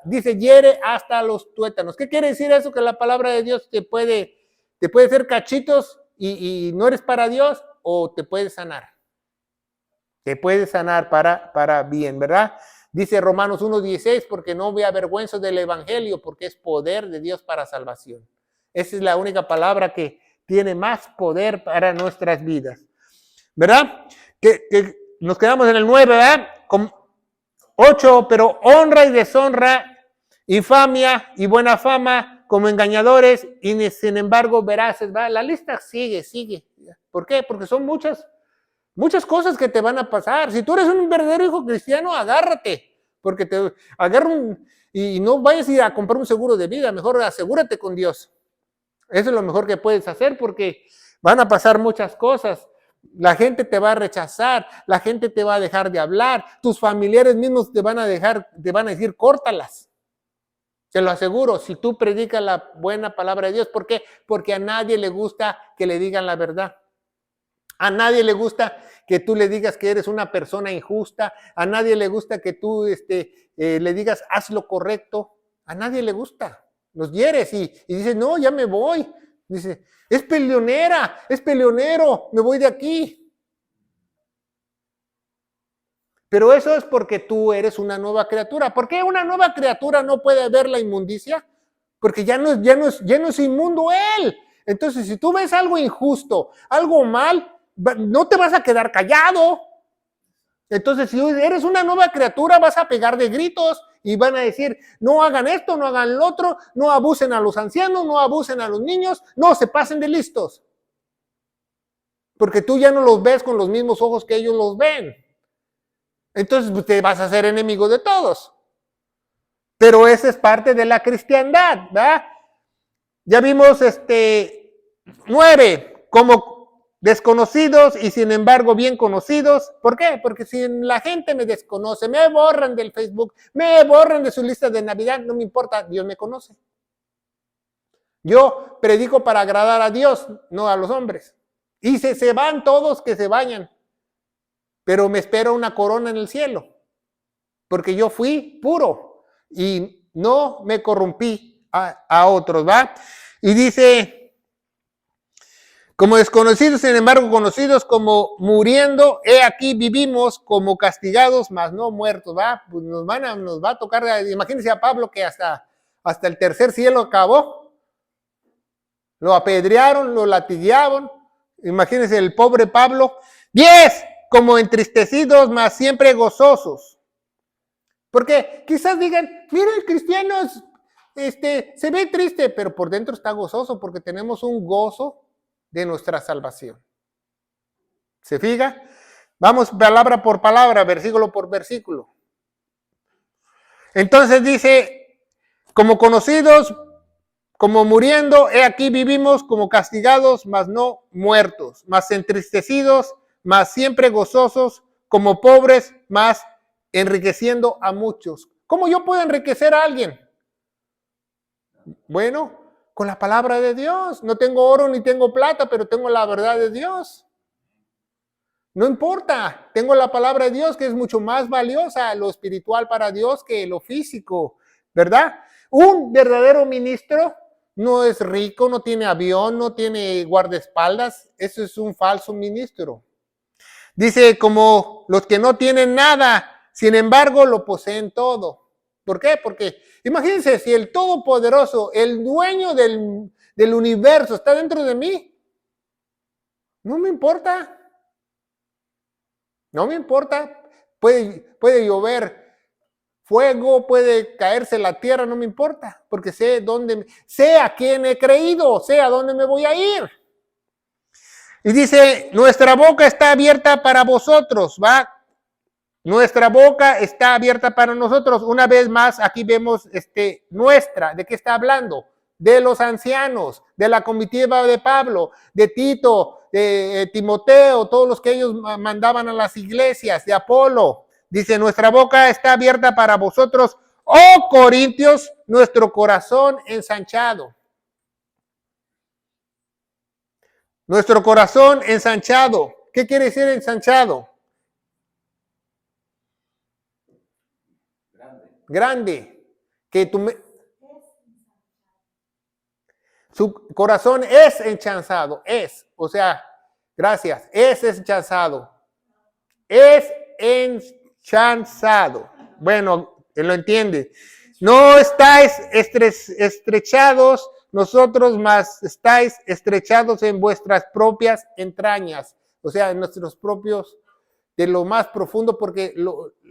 dice, hiere hasta los tuétanos. ¿Qué quiere decir eso? Que la palabra de Dios te puede hacer cachitos y no eres para Dios, o te puede sanar. Te puede sanar para bien, ¿verdad? Dice Romanos 1:16, porque no me avergüenzo del evangelio, porque es poder de Dios para salvación. Esa es la única palabra que tiene más poder para nuestras vidas, ¿verdad? Que nos quedamos en el 9, ¿verdad? 8, pero honra y deshonra, infamia y buena fama como engañadores y sin embargo veraces, ¿verdad? La lista sigue. ¿Por qué? Porque son muchas cosas que te van a pasar. Si tú eres un verdadero hijo cristiano, agárrate, porque te agarra y no vayas a ir a comprar un seguro de vida, mejor asegúrate con Dios. Eso es lo mejor que puedes hacer, porque van a pasar muchas cosas. La gente te va a rechazar, la gente te va a dejar de hablar, tus familiares mismos te van a decir, córtalas. Te lo aseguro, si tú predicas la buena palabra de Dios. ¿Por qué? Porque a nadie le gusta que le digan la verdad. A nadie le gusta que tú le digas que eres una persona injusta. A nadie le gusta que tú le digas, haz lo correcto. A nadie le gusta. Los hieres y dices, no, ya me voy. Dice, es peleonera, es peleonero, me voy de aquí. Pero eso es porque tú eres una nueva criatura. ¿Por qué una nueva criatura no puede ver la inmundicia? Porque ya no es inmundo él. Entonces, si tú ves algo injusto, algo mal, no te vas a quedar callado. Entonces, si eres una nueva criatura, vas a pegar de gritos y van a decir, no hagan esto, no hagan lo otro, no abusen a los ancianos, no abusen a los niños, no se pasen de listos. Porque tú ya no los ves con los mismos ojos que ellos los ven. Entonces, pues, te vas a hacer enemigo de todos. Pero esa es parte de la cristiandad, ¿verdad? Ya vimos 9, como desconocidos y sin embargo bien conocidos. ¿Por qué? Porque si la gente me desconoce, me borran del Facebook, me borran de su lista de Navidad, no me importa, Dios me conoce. Yo predico para agradar a Dios, no a los hombres. Y se van todos, que se vayan. Pero me espera una corona en el cielo. Porque yo fui puro y no me corrompí a otros, ¿va? Y dice, como desconocidos, sin embargo conocidos, como muriendo, he aquí vivimos como castigados, mas no muertos, ¿va? Pues nos va a tocar, imagínense a Pablo que hasta el tercer cielo acabó, lo apedrearon, lo latiguearon, imagínense el pobre Pablo. 10, como entristecidos, mas siempre gozosos. Porque quizás digan, mira, el cristiano se ve triste, pero por dentro está gozoso porque tenemos un gozo de nuestra salvación. ¿Se fija? Vamos palabra por palabra, versículo por versículo. Entonces dice, como conocidos, como muriendo, he aquí vivimos como castigados, mas no muertos, mas entristecidos, mas siempre gozosos, como pobres, mas enriqueciendo a muchos. ¿Cómo yo puedo enriquecer a alguien? Bueno, con la palabra de Dios. No tengo oro ni tengo plata, pero tengo la verdad de Dios. No importa, tengo la palabra de Dios que es mucho más valiosa, lo espiritual para Dios que lo físico, ¿verdad? Un verdadero ministro no es rico, no tiene avión, no tiene guardaespaldas, eso es un falso ministro. Dice, como los que no tienen nada, sin embargo, lo poseen todo. ¿Por qué? Porque imagínense, si el Todopoderoso, el dueño del universo está dentro de mí, no me importa. No me importa. Puede llover fuego, puede caerse la tierra, no me importa. Porque sé a quién he creído, sé a dónde me voy a ir. Y dice, nuestra boca está abierta para vosotros, ¿va? Nuestra boca está abierta para nosotros. Una vez más, aquí vemos nuestra. ¿De qué está hablando? De los ancianos, de la comitiva de Pablo, de Tito, de Timoteo, todos los que ellos mandaban a las iglesias, de Apolo. Dice, nuestra boca está abierta para vosotros, oh Corintios, nuestro corazón ensanchado. Nuestro corazón ensanchado. ¿Qué quiere decir ensanchado? Grande. Que su corazón es ensanchado. O sea, gracias. Es ensanchado. Es ensanchado. Bueno, él lo entiende. No estáis estrechados nosotros, mas estáis estrechados en vuestras propias entrañas. O sea, en nuestros propios, de lo más profundo, porque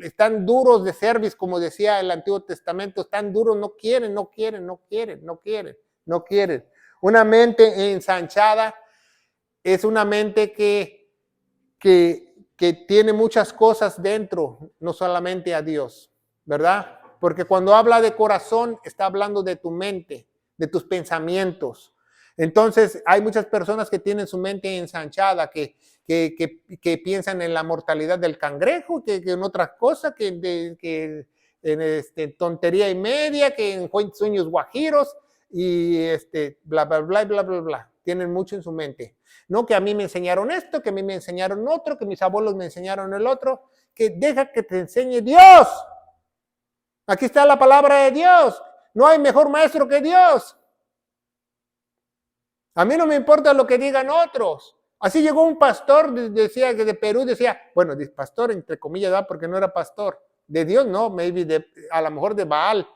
están duros de cerviz, como decía el Antiguo Testamento, están duros, no quieren. Una mente ensanchada es una mente que tiene muchas cosas dentro, no solamente a Dios, ¿verdad? Porque cuando habla de corazón, está hablando de tu mente, de tus pensamientos. Entonces, hay muchas personas que tienen su mente ensanchada, que piensan en la mortalidad del cangrejo, que en otras cosas, que en tontería y media, que en sueños guajiros, y bla, bla, bla, bla, bla, bla. Tienen mucho en su mente. No, que a mí me enseñaron esto, que a mí me enseñaron otro, que mis abuelos me enseñaron el otro, que deja que te enseñe Dios. Aquí está la palabra de Dios. No hay mejor maestro que Dios. A mí no me importa lo que digan otros. Así llegó un pastor, decía que de Perú, decía, bueno, pastor entre comillas, ¿verdad? Porque no era pastor. De Dios no, maybe a lo mejor de Baal.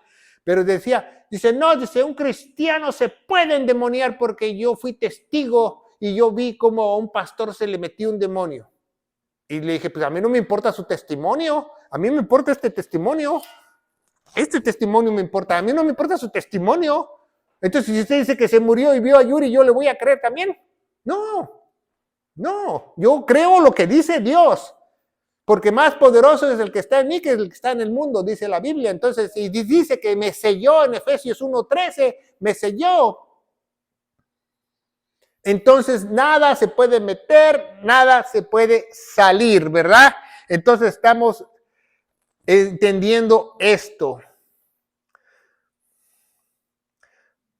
Pero decía, dice, no, dice, un cristiano se puede endemoniar porque yo fui testigo y yo vi como a un pastor se le metió un demonio. Y le dije, pues a mí no me importa su testimonio, a mí me importa este testimonio. Este testimonio me importa, a mí no me importa su testimonio. Entonces, si usted dice que se murió y vio a Yuri, ¿yo le voy a creer también? No, yo creo lo que dice Dios, porque más poderoso es el que está en mí que el que está en el mundo, dice la Biblia. Entonces, y dice que me selló en Efesios 1:13, me selló. Entonces, nada se puede meter, nada se puede salir, ¿verdad? Entonces, estamos entendiendo esto.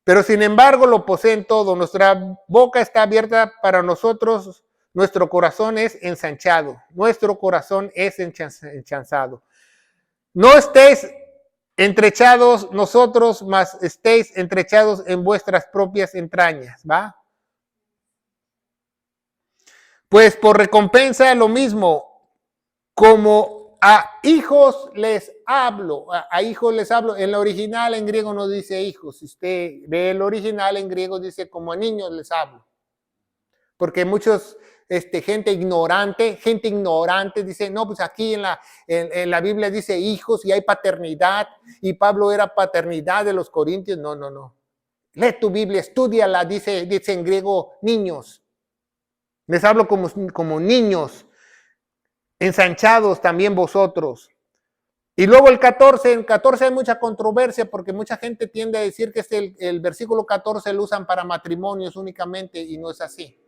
Pero sin embargo lo poseen todo. Nuestra boca está abierta para nosotros, nuestro corazón es ensanchado. Nuestro corazón es ensanchado. No estéis entrechados nosotros, mas estéis entrechados en vuestras propias entrañas, ¿va? Pues por recompensa lo mismo, como a hijos les hablo, a hijos les hablo. En el original en griego no dice hijos, si usted ve el original en griego dice como a niños les hablo. Porque muchos, gente ignorante dice, no, pues aquí en la Biblia dice hijos y hay paternidad, y Pablo era paternidad de los corintios. No. Lee tu Biblia, estúdiala, dice en griego niños. Les hablo como niños. Ensanchados también vosotros. Y luego el 14, en 14 hay mucha controversia porque mucha gente tiende a decir que el versículo 14 lo usan para matrimonios únicamente y no es así.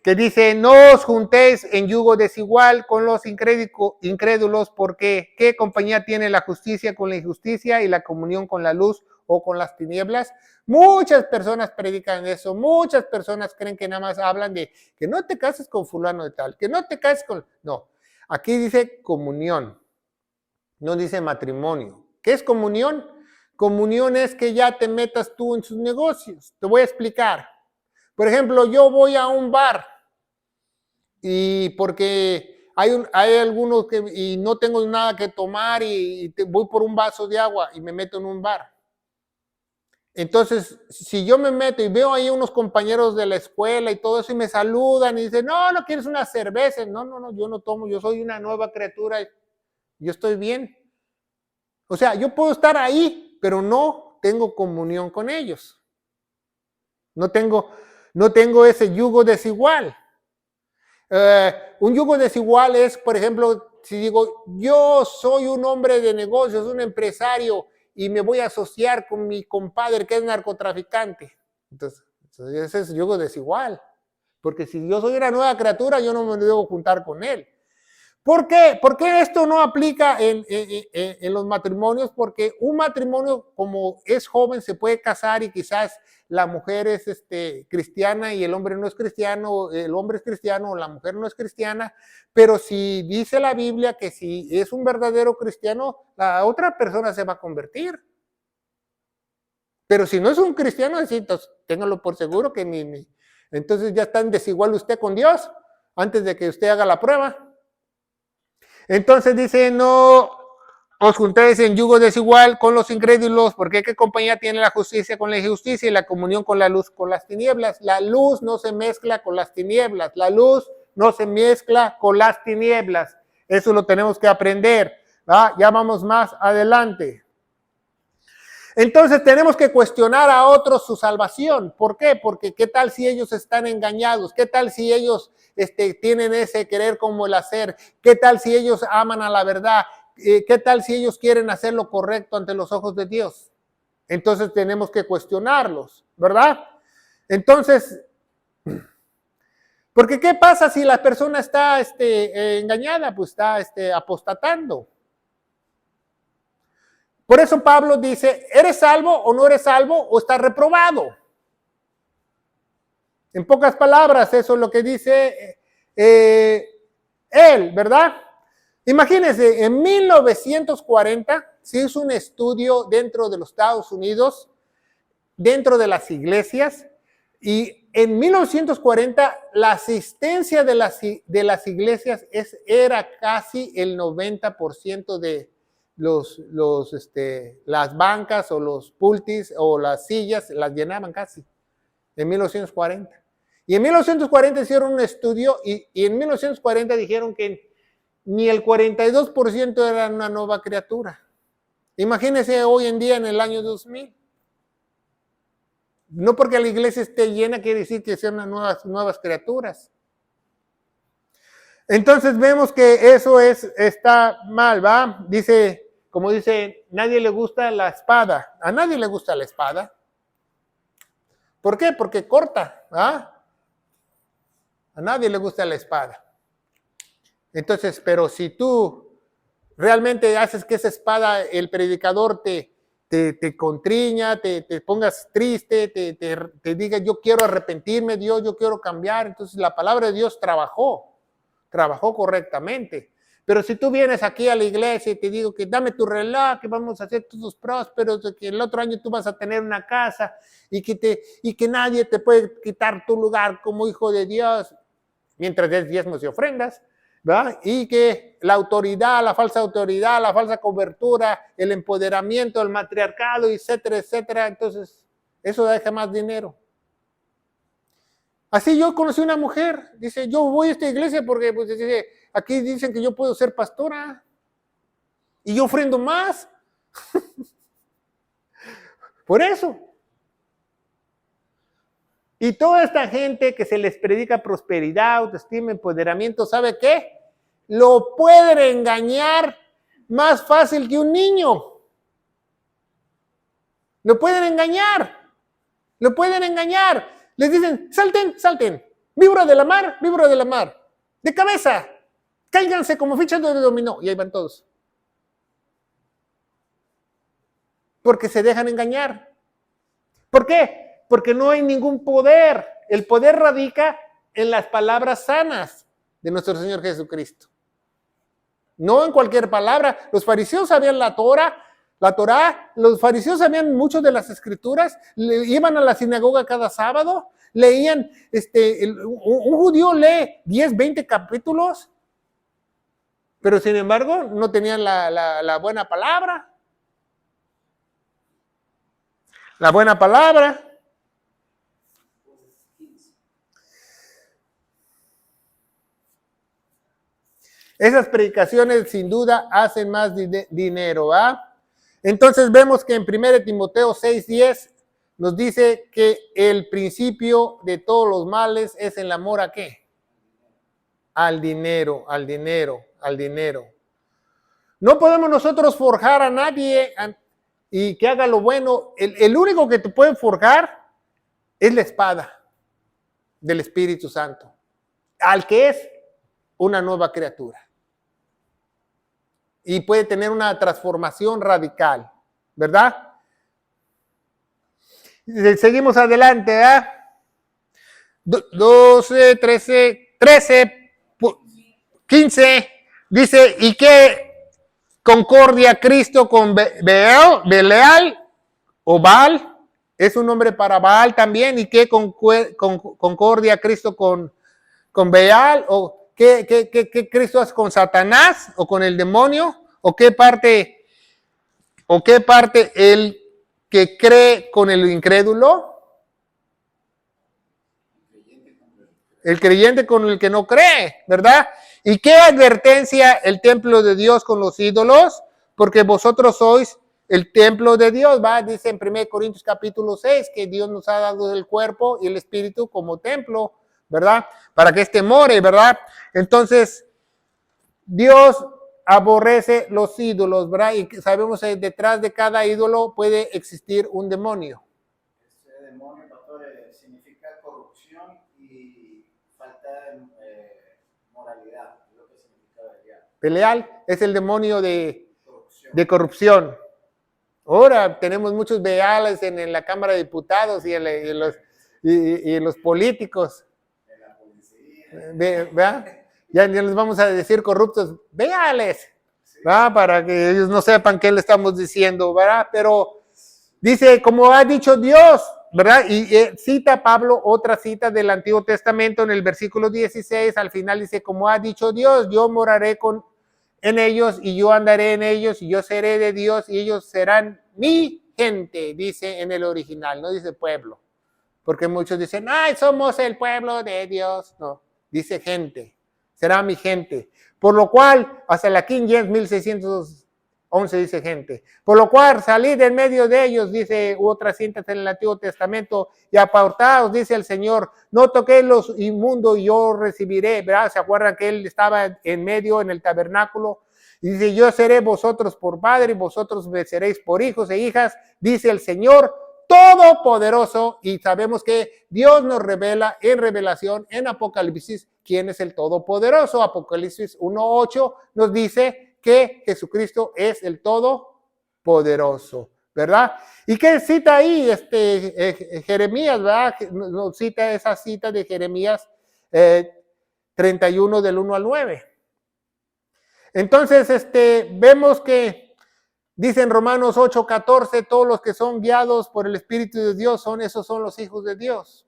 Que dice, no os juntéis en yugo desigual con los incrédulos, porque ¿qué compañía tiene la justicia con la injusticia y la comunión con la luz o con las tinieblas? Muchas personas predican eso, muchas personas creen que nada más hablan de que no te cases con fulano de tal, que no te cases con... No, aquí dice comunión, no dice matrimonio. ¿Qué es comunión? Comunión es que ya te metas tú en sus negocios. Te voy a explicar. Por ejemplo, yo voy a un bar y porque hay algunos que y no tengo nada que tomar y voy por un vaso de agua y me meto en un bar. Entonces, si yo me meto y veo ahí unos compañeros de la escuela y todo eso y me saludan y dicen, no quieres una cerveza. No, yo no tomo, yo soy una nueva criatura, yo estoy bien. O sea, yo puedo estar ahí, pero no tengo comunión con ellos. No tengo ese yugo desigual. Un yugo desigual es, por ejemplo, si digo, yo soy un hombre de negocios, un empresario, y me voy a asociar con mi compadre que es narcotraficante. Entonces ese es yugo desigual. Porque si yo soy una nueva criatura, yo no me debo juntar con él. ¿Por qué? ¿Por qué esto no aplica en los matrimonios? Porque un matrimonio, como es joven, se puede casar y quizás la mujer es cristiana y el hombre no es cristiano, el hombre es cristiano o la mujer no es cristiana, pero si dice la Biblia que si es un verdadero cristiano, la otra persona se va a convertir. Pero si no es un cristiano, entonces téngalo por seguro que entonces ya está en desigual usted con Dios antes de que usted haga la prueba. Entonces dice, no os juntéis en yugo desigual con los incrédulos, porque ¿qué compañía tiene la justicia con la injusticia y la comunión con la luz con las tinieblas? La luz no se mezcla con las tinieblas, la luz no se mezcla con las tinieblas. Eso lo tenemos que aprender, ¿va? Ya vamos más adelante. Entonces tenemos que cuestionar a otros su salvación. ¿Por qué? Porque ¿qué tal si ellos están engañados? ¿Qué tal si ellos tienen ese querer como el hacer? ¿Qué tal si ellos aman a la verdad? ¿Qué tal si ellos quieren hacer lo correcto ante los ojos de Dios? Entonces tenemos que cuestionarlos, ¿verdad? Entonces, porque ¿qué pasa si la persona está engañada? Pues está apostatando. Por eso Pablo dice, ¿eres salvo o no eres salvo o estás reprobado? En pocas palabras, eso es lo que dice él, ¿verdad? Imagínense, en 1940 se hizo un estudio dentro de los Estados Unidos, dentro de las iglesias, y en 1940 la asistencia de las iglesias era casi el 90% de las bancas o los pultis o las sillas las llenaban casi en 1940. Y en 1940 hicieron un estudio y en 1940 dijeron que ni el 42% era una nueva criatura. Imagínense hoy en día en el año 2000. No porque la iglesia esté llena quiere decir que sean nuevas criaturas. Entonces vemos que eso está mal, ¿va? Dice, como dice, nadie le gusta la espada. A nadie le gusta la espada. ¿Por qué? Porque corta, ¿ah? A nadie le gusta la espada. Entonces, pero si tú realmente haces que esa espada, el predicador te contriña, te pongas triste, te diga, yo quiero arrepentirme, Dios, yo quiero cambiar. Entonces la palabra de Dios trabajó correctamente. Pero si tú vienes aquí a la iglesia y te digo que dame tu reloj, que vamos a ser todos prósperos, que el otro año tú vas a tener una casa y que nadie te puede quitar tu lugar como hijo de Dios, mientras des diezmos y ofrendas, ¿verdad? Y que la autoridad, la falsa cobertura, el empoderamiento, el matriarcado, etcétera, etcétera. Entonces, eso deja más dinero. Así yo conocí una mujer, dice, yo voy a esta iglesia porque pues, dice, aquí dicen que yo puedo ser pastora y yo ofrendo más. Por eso. Y toda esta gente que se les predica prosperidad, autoestima, empoderamiento, ¿sabe qué? Lo pueden engañar más fácil que un niño. Lo pueden engañar. Les dicen, salten. Víbora de la mar. De cabeza. Cáiganse como fichas de dominó. Y ahí van todos. Porque se dejan engañar. ¿Por qué? Porque no hay ningún poder. El poder radica en las palabras sanas de nuestro Señor Jesucristo. No en cualquier palabra. Los fariseos sabían la Torá, los fariseos sabían mucho de las escrituras, iban a la sinagoga cada sábado, leían, un judío lee 10, 20 capítulos, pero sin embargo no tenían la buena palabra. La buena palabra. Esas predicaciones sin duda hacen más dinero, ¿ah? Entonces vemos que en 1 Timoteo 6:10 nos dice que el principio de todos los males es el amor ¿a qué? Al dinero. No podemos nosotros forjar a nadie y que haga lo bueno. El único que te puede forjar es la espada del Espíritu Santo, al que es una nueva criatura. Y puede tener una transformación radical, ¿verdad? Seguimos adelante, ¿verdad? 12, 13, 15, dice, ¿y qué concordia Cristo con Belial o Baal? Es un nombre para Baal también. ¿Y qué concordia Cristo con Baal? ¿O qué Cristo hace con Satanás o con el demonio? ¿O qué parte el que cree con el incrédulo? El creyente con el que no cree, ¿verdad? ¿Y qué advertencia el templo de Dios con los ídolos? Porque vosotros sois el templo de Dios, ¿va? Dice en 1 Corintios capítulo 6 que Dios nos ha dado el cuerpo y el espíritu como templo, ¿verdad? Para que éste more, ¿verdad? Entonces, Dios aborrece los ídolos, ¿verdad? Y sabemos que detrás de cada ídolo puede existir un demonio. Ese demonio, pastor, significa corrupción y falta de moralidad, es lo que significa Belial. Belial es el demonio de corrupción. Ahora tenemos muchos Beales en la Cámara de Diputados y en los políticos. En la policía. ¿Verdad? Ya les vamos a decir corruptos, Beales, ¿verdad? Para que ellos no sepan qué le estamos diciendo, ¿verdad? Pero dice, como ha dicho Dios, ¿verdad? Y cita Pablo otra cita del Antiguo Testamento en el versículo 16, al final dice, como ha dicho Dios, yo moraré en ellos y yo andaré en ellos y yo seré de Dios y ellos serán mi gente, dice en el original, no dice pueblo, porque muchos dicen, ay, somos el pueblo de Dios, no, dice gente, será mi gente, por lo cual, hasta la King James 1611 dice gente, por lo cual salid en medio de ellos, dice otras cintas en el Antiguo Testamento, y apartaos, dice el Señor, no toquéis los inmundos y yo recibiré, ¿verdad? ¿Se acuerdan que él estaba en medio en el tabernáculo? Y dice, yo seré vosotros por padre y vosotros me seréis por hijos e hijas, dice el Señor Todopoderoso, y sabemos que Dios nos revela en revelación, en Apocalipsis, quién es el Todopoderoso. Apocalipsis 1:8 nos dice que Jesucristo es el Todopoderoso, ¿verdad? ¿Y qué cita ahí Jeremías, verdad? Nos cita esa cita de Jeremías 31 del 1 al 9. Entonces, vemos que dice en Romanos 8:14, todos los que son guiados por el Espíritu de Dios, esos son los hijos de Dios.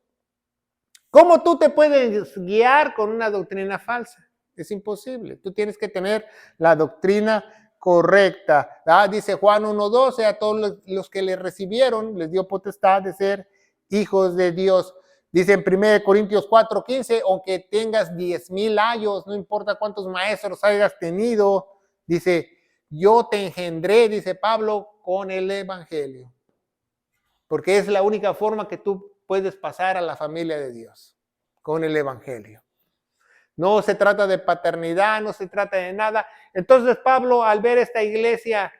¿Cómo tú te puedes guiar con una doctrina falsa? Es imposible. Tú tienes que tener la doctrina correcta. Dice Juan 1:12, a todos los que le recibieron, les dio potestad de ser hijos de Dios. Dice en 1 Corintios 4:15, aunque tengas 10,000 años, no importa cuántos maestros hayas tenido, dice, yo te engendré, dice Pablo, con el evangelio. Porque es la única forma que tú puedes pasar a la familia de Dios, con el evangelio. No se trata de paternidad, no se trata de nada. Entonces Pablo, al ver esta iglesia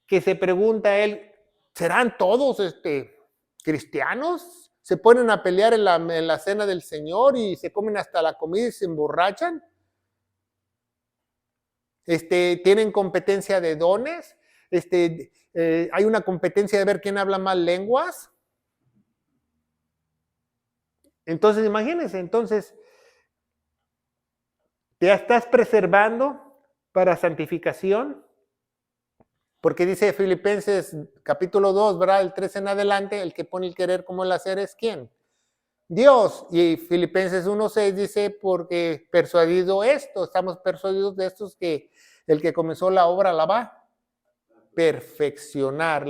que se pregunta a él, ¿serán todos cristianos? ¿Se ponen a pelear en la cena del Señor y se comen hasta la comida y se emborrachan? ¿Tienen competencia de dones? ¿Hay una competencia de ver quién habla más lenguas? Entonces, imagínense, ¿te estás preservando para santificación? Porque dice Filipenses capítulo 2, ¿verdad? El 13 en adelante, el que pone el querer como el hacer es ¿quién? Dios. Y Filipenses 1:6 dice, porque estamos persuadidos de estos que el que comenzó la obra la va a perfeccionar.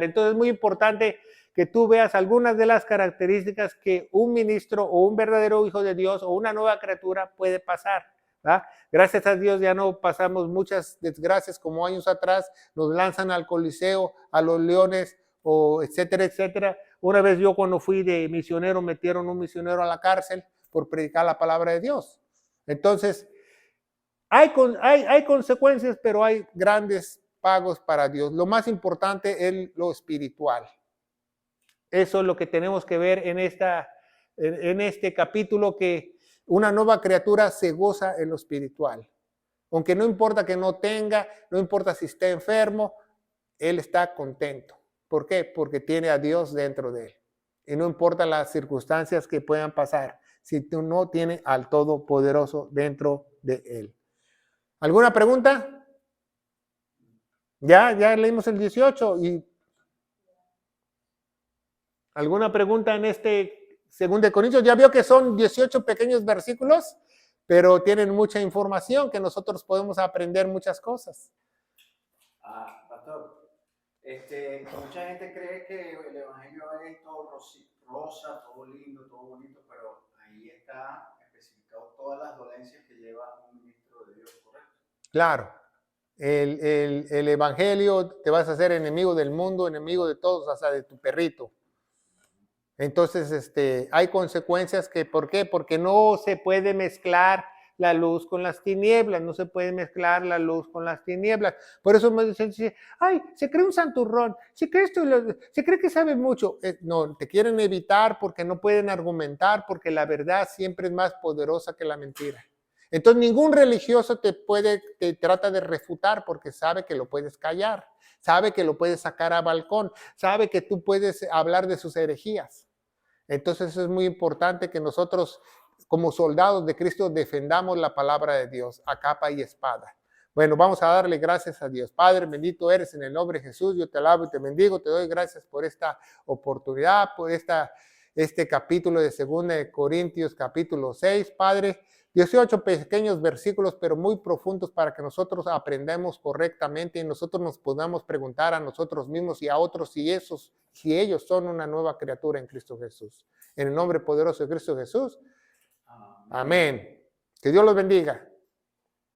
Entonces es muy importante que tú veas algunas de las características que un ministro o un verdadero hijo de Dios o una nueva criatura puede pasar. ¿verdad? Gracias a Dios ya no pasamos muchas desgracias como años atrás, nos lanzan al Coliseo, a los leones, o etcétera, etcétera. Una vez yo cuando fui de misionero, metieron un misionero a la cárcel por predicar la palabra de Dios. Entonces, hay consecuencias, pero hay grandes pagos para Dios. Lo más importante es lo espiritual. Eso es lo que tenemos que ver en este capítulo, que una nueva criatura se goza en lo espiritual. Aunque no importa que no tenga, no importa si esté enfermo, él está contento. ¿Por qué? Porque tiene a Dios dentro de él. Y no importa las circunstancias que puedan pasar, si tú no tienes al Todopoderoso dentro de él. ¿Alguna pregunta? Ya leímos el 18. ¿Y alguna pregunta en 2 Corintios? Ya vio que son 18 pequeños versículos, pero tienen mucha información que nosotros podemos aprender muchas cosas. Pastor, mucha gente cree que el evangelio es todo rosa, todo lindo, todo bonito, pero ahí está especificado todas las dolencias que lleva un ministro de Dios, ¿correcto? Claro. El evangelio, te vas a hacer enemigo del mundo, enemigo de todos, hasta de tu perrito. Entonces, hay consecuencias que, ¿por qué? Porque no se puede mezclar la luz con las tinieblas, no se puede mezclar la luz con las tinieblas. Por eso me dicen, ay, se cree un santurrón, se cree que sabe mucho. No, te quieren evitar porque no pueden argumentar, porque la verdad siempre es más poderosa que la mentira. Entonces, ningún religioso te trata de refutar porque sabe que lo puedes callar, sabe que lo puedes sacar a balcón, sabe que tú puedes hablar de sus herejías. Entonces, eso es muy importante que nosotros, como soldados de Cristo, defendamos la palabra de Dios a capa y espada. Bueno, vamos a darle gracias a Dios. Padre, bendito eres en el nombre de Jesús. Yo te alabo y te bendigo. Te doy gracias por esta oportunidad, por este capítulo de 2 de Corintios, capítulo 6, Padre. 18 pequeños versículos, pero muy profundos para que nosotros aprendamos correctamente y nosotros nos podamos preguntar a nosotros mismos y a otros si ellos son una nueva criatura en Cristo Jesús. En el nombre poderoso de Cristo Jesús. Amén. Que Dios los bendiga.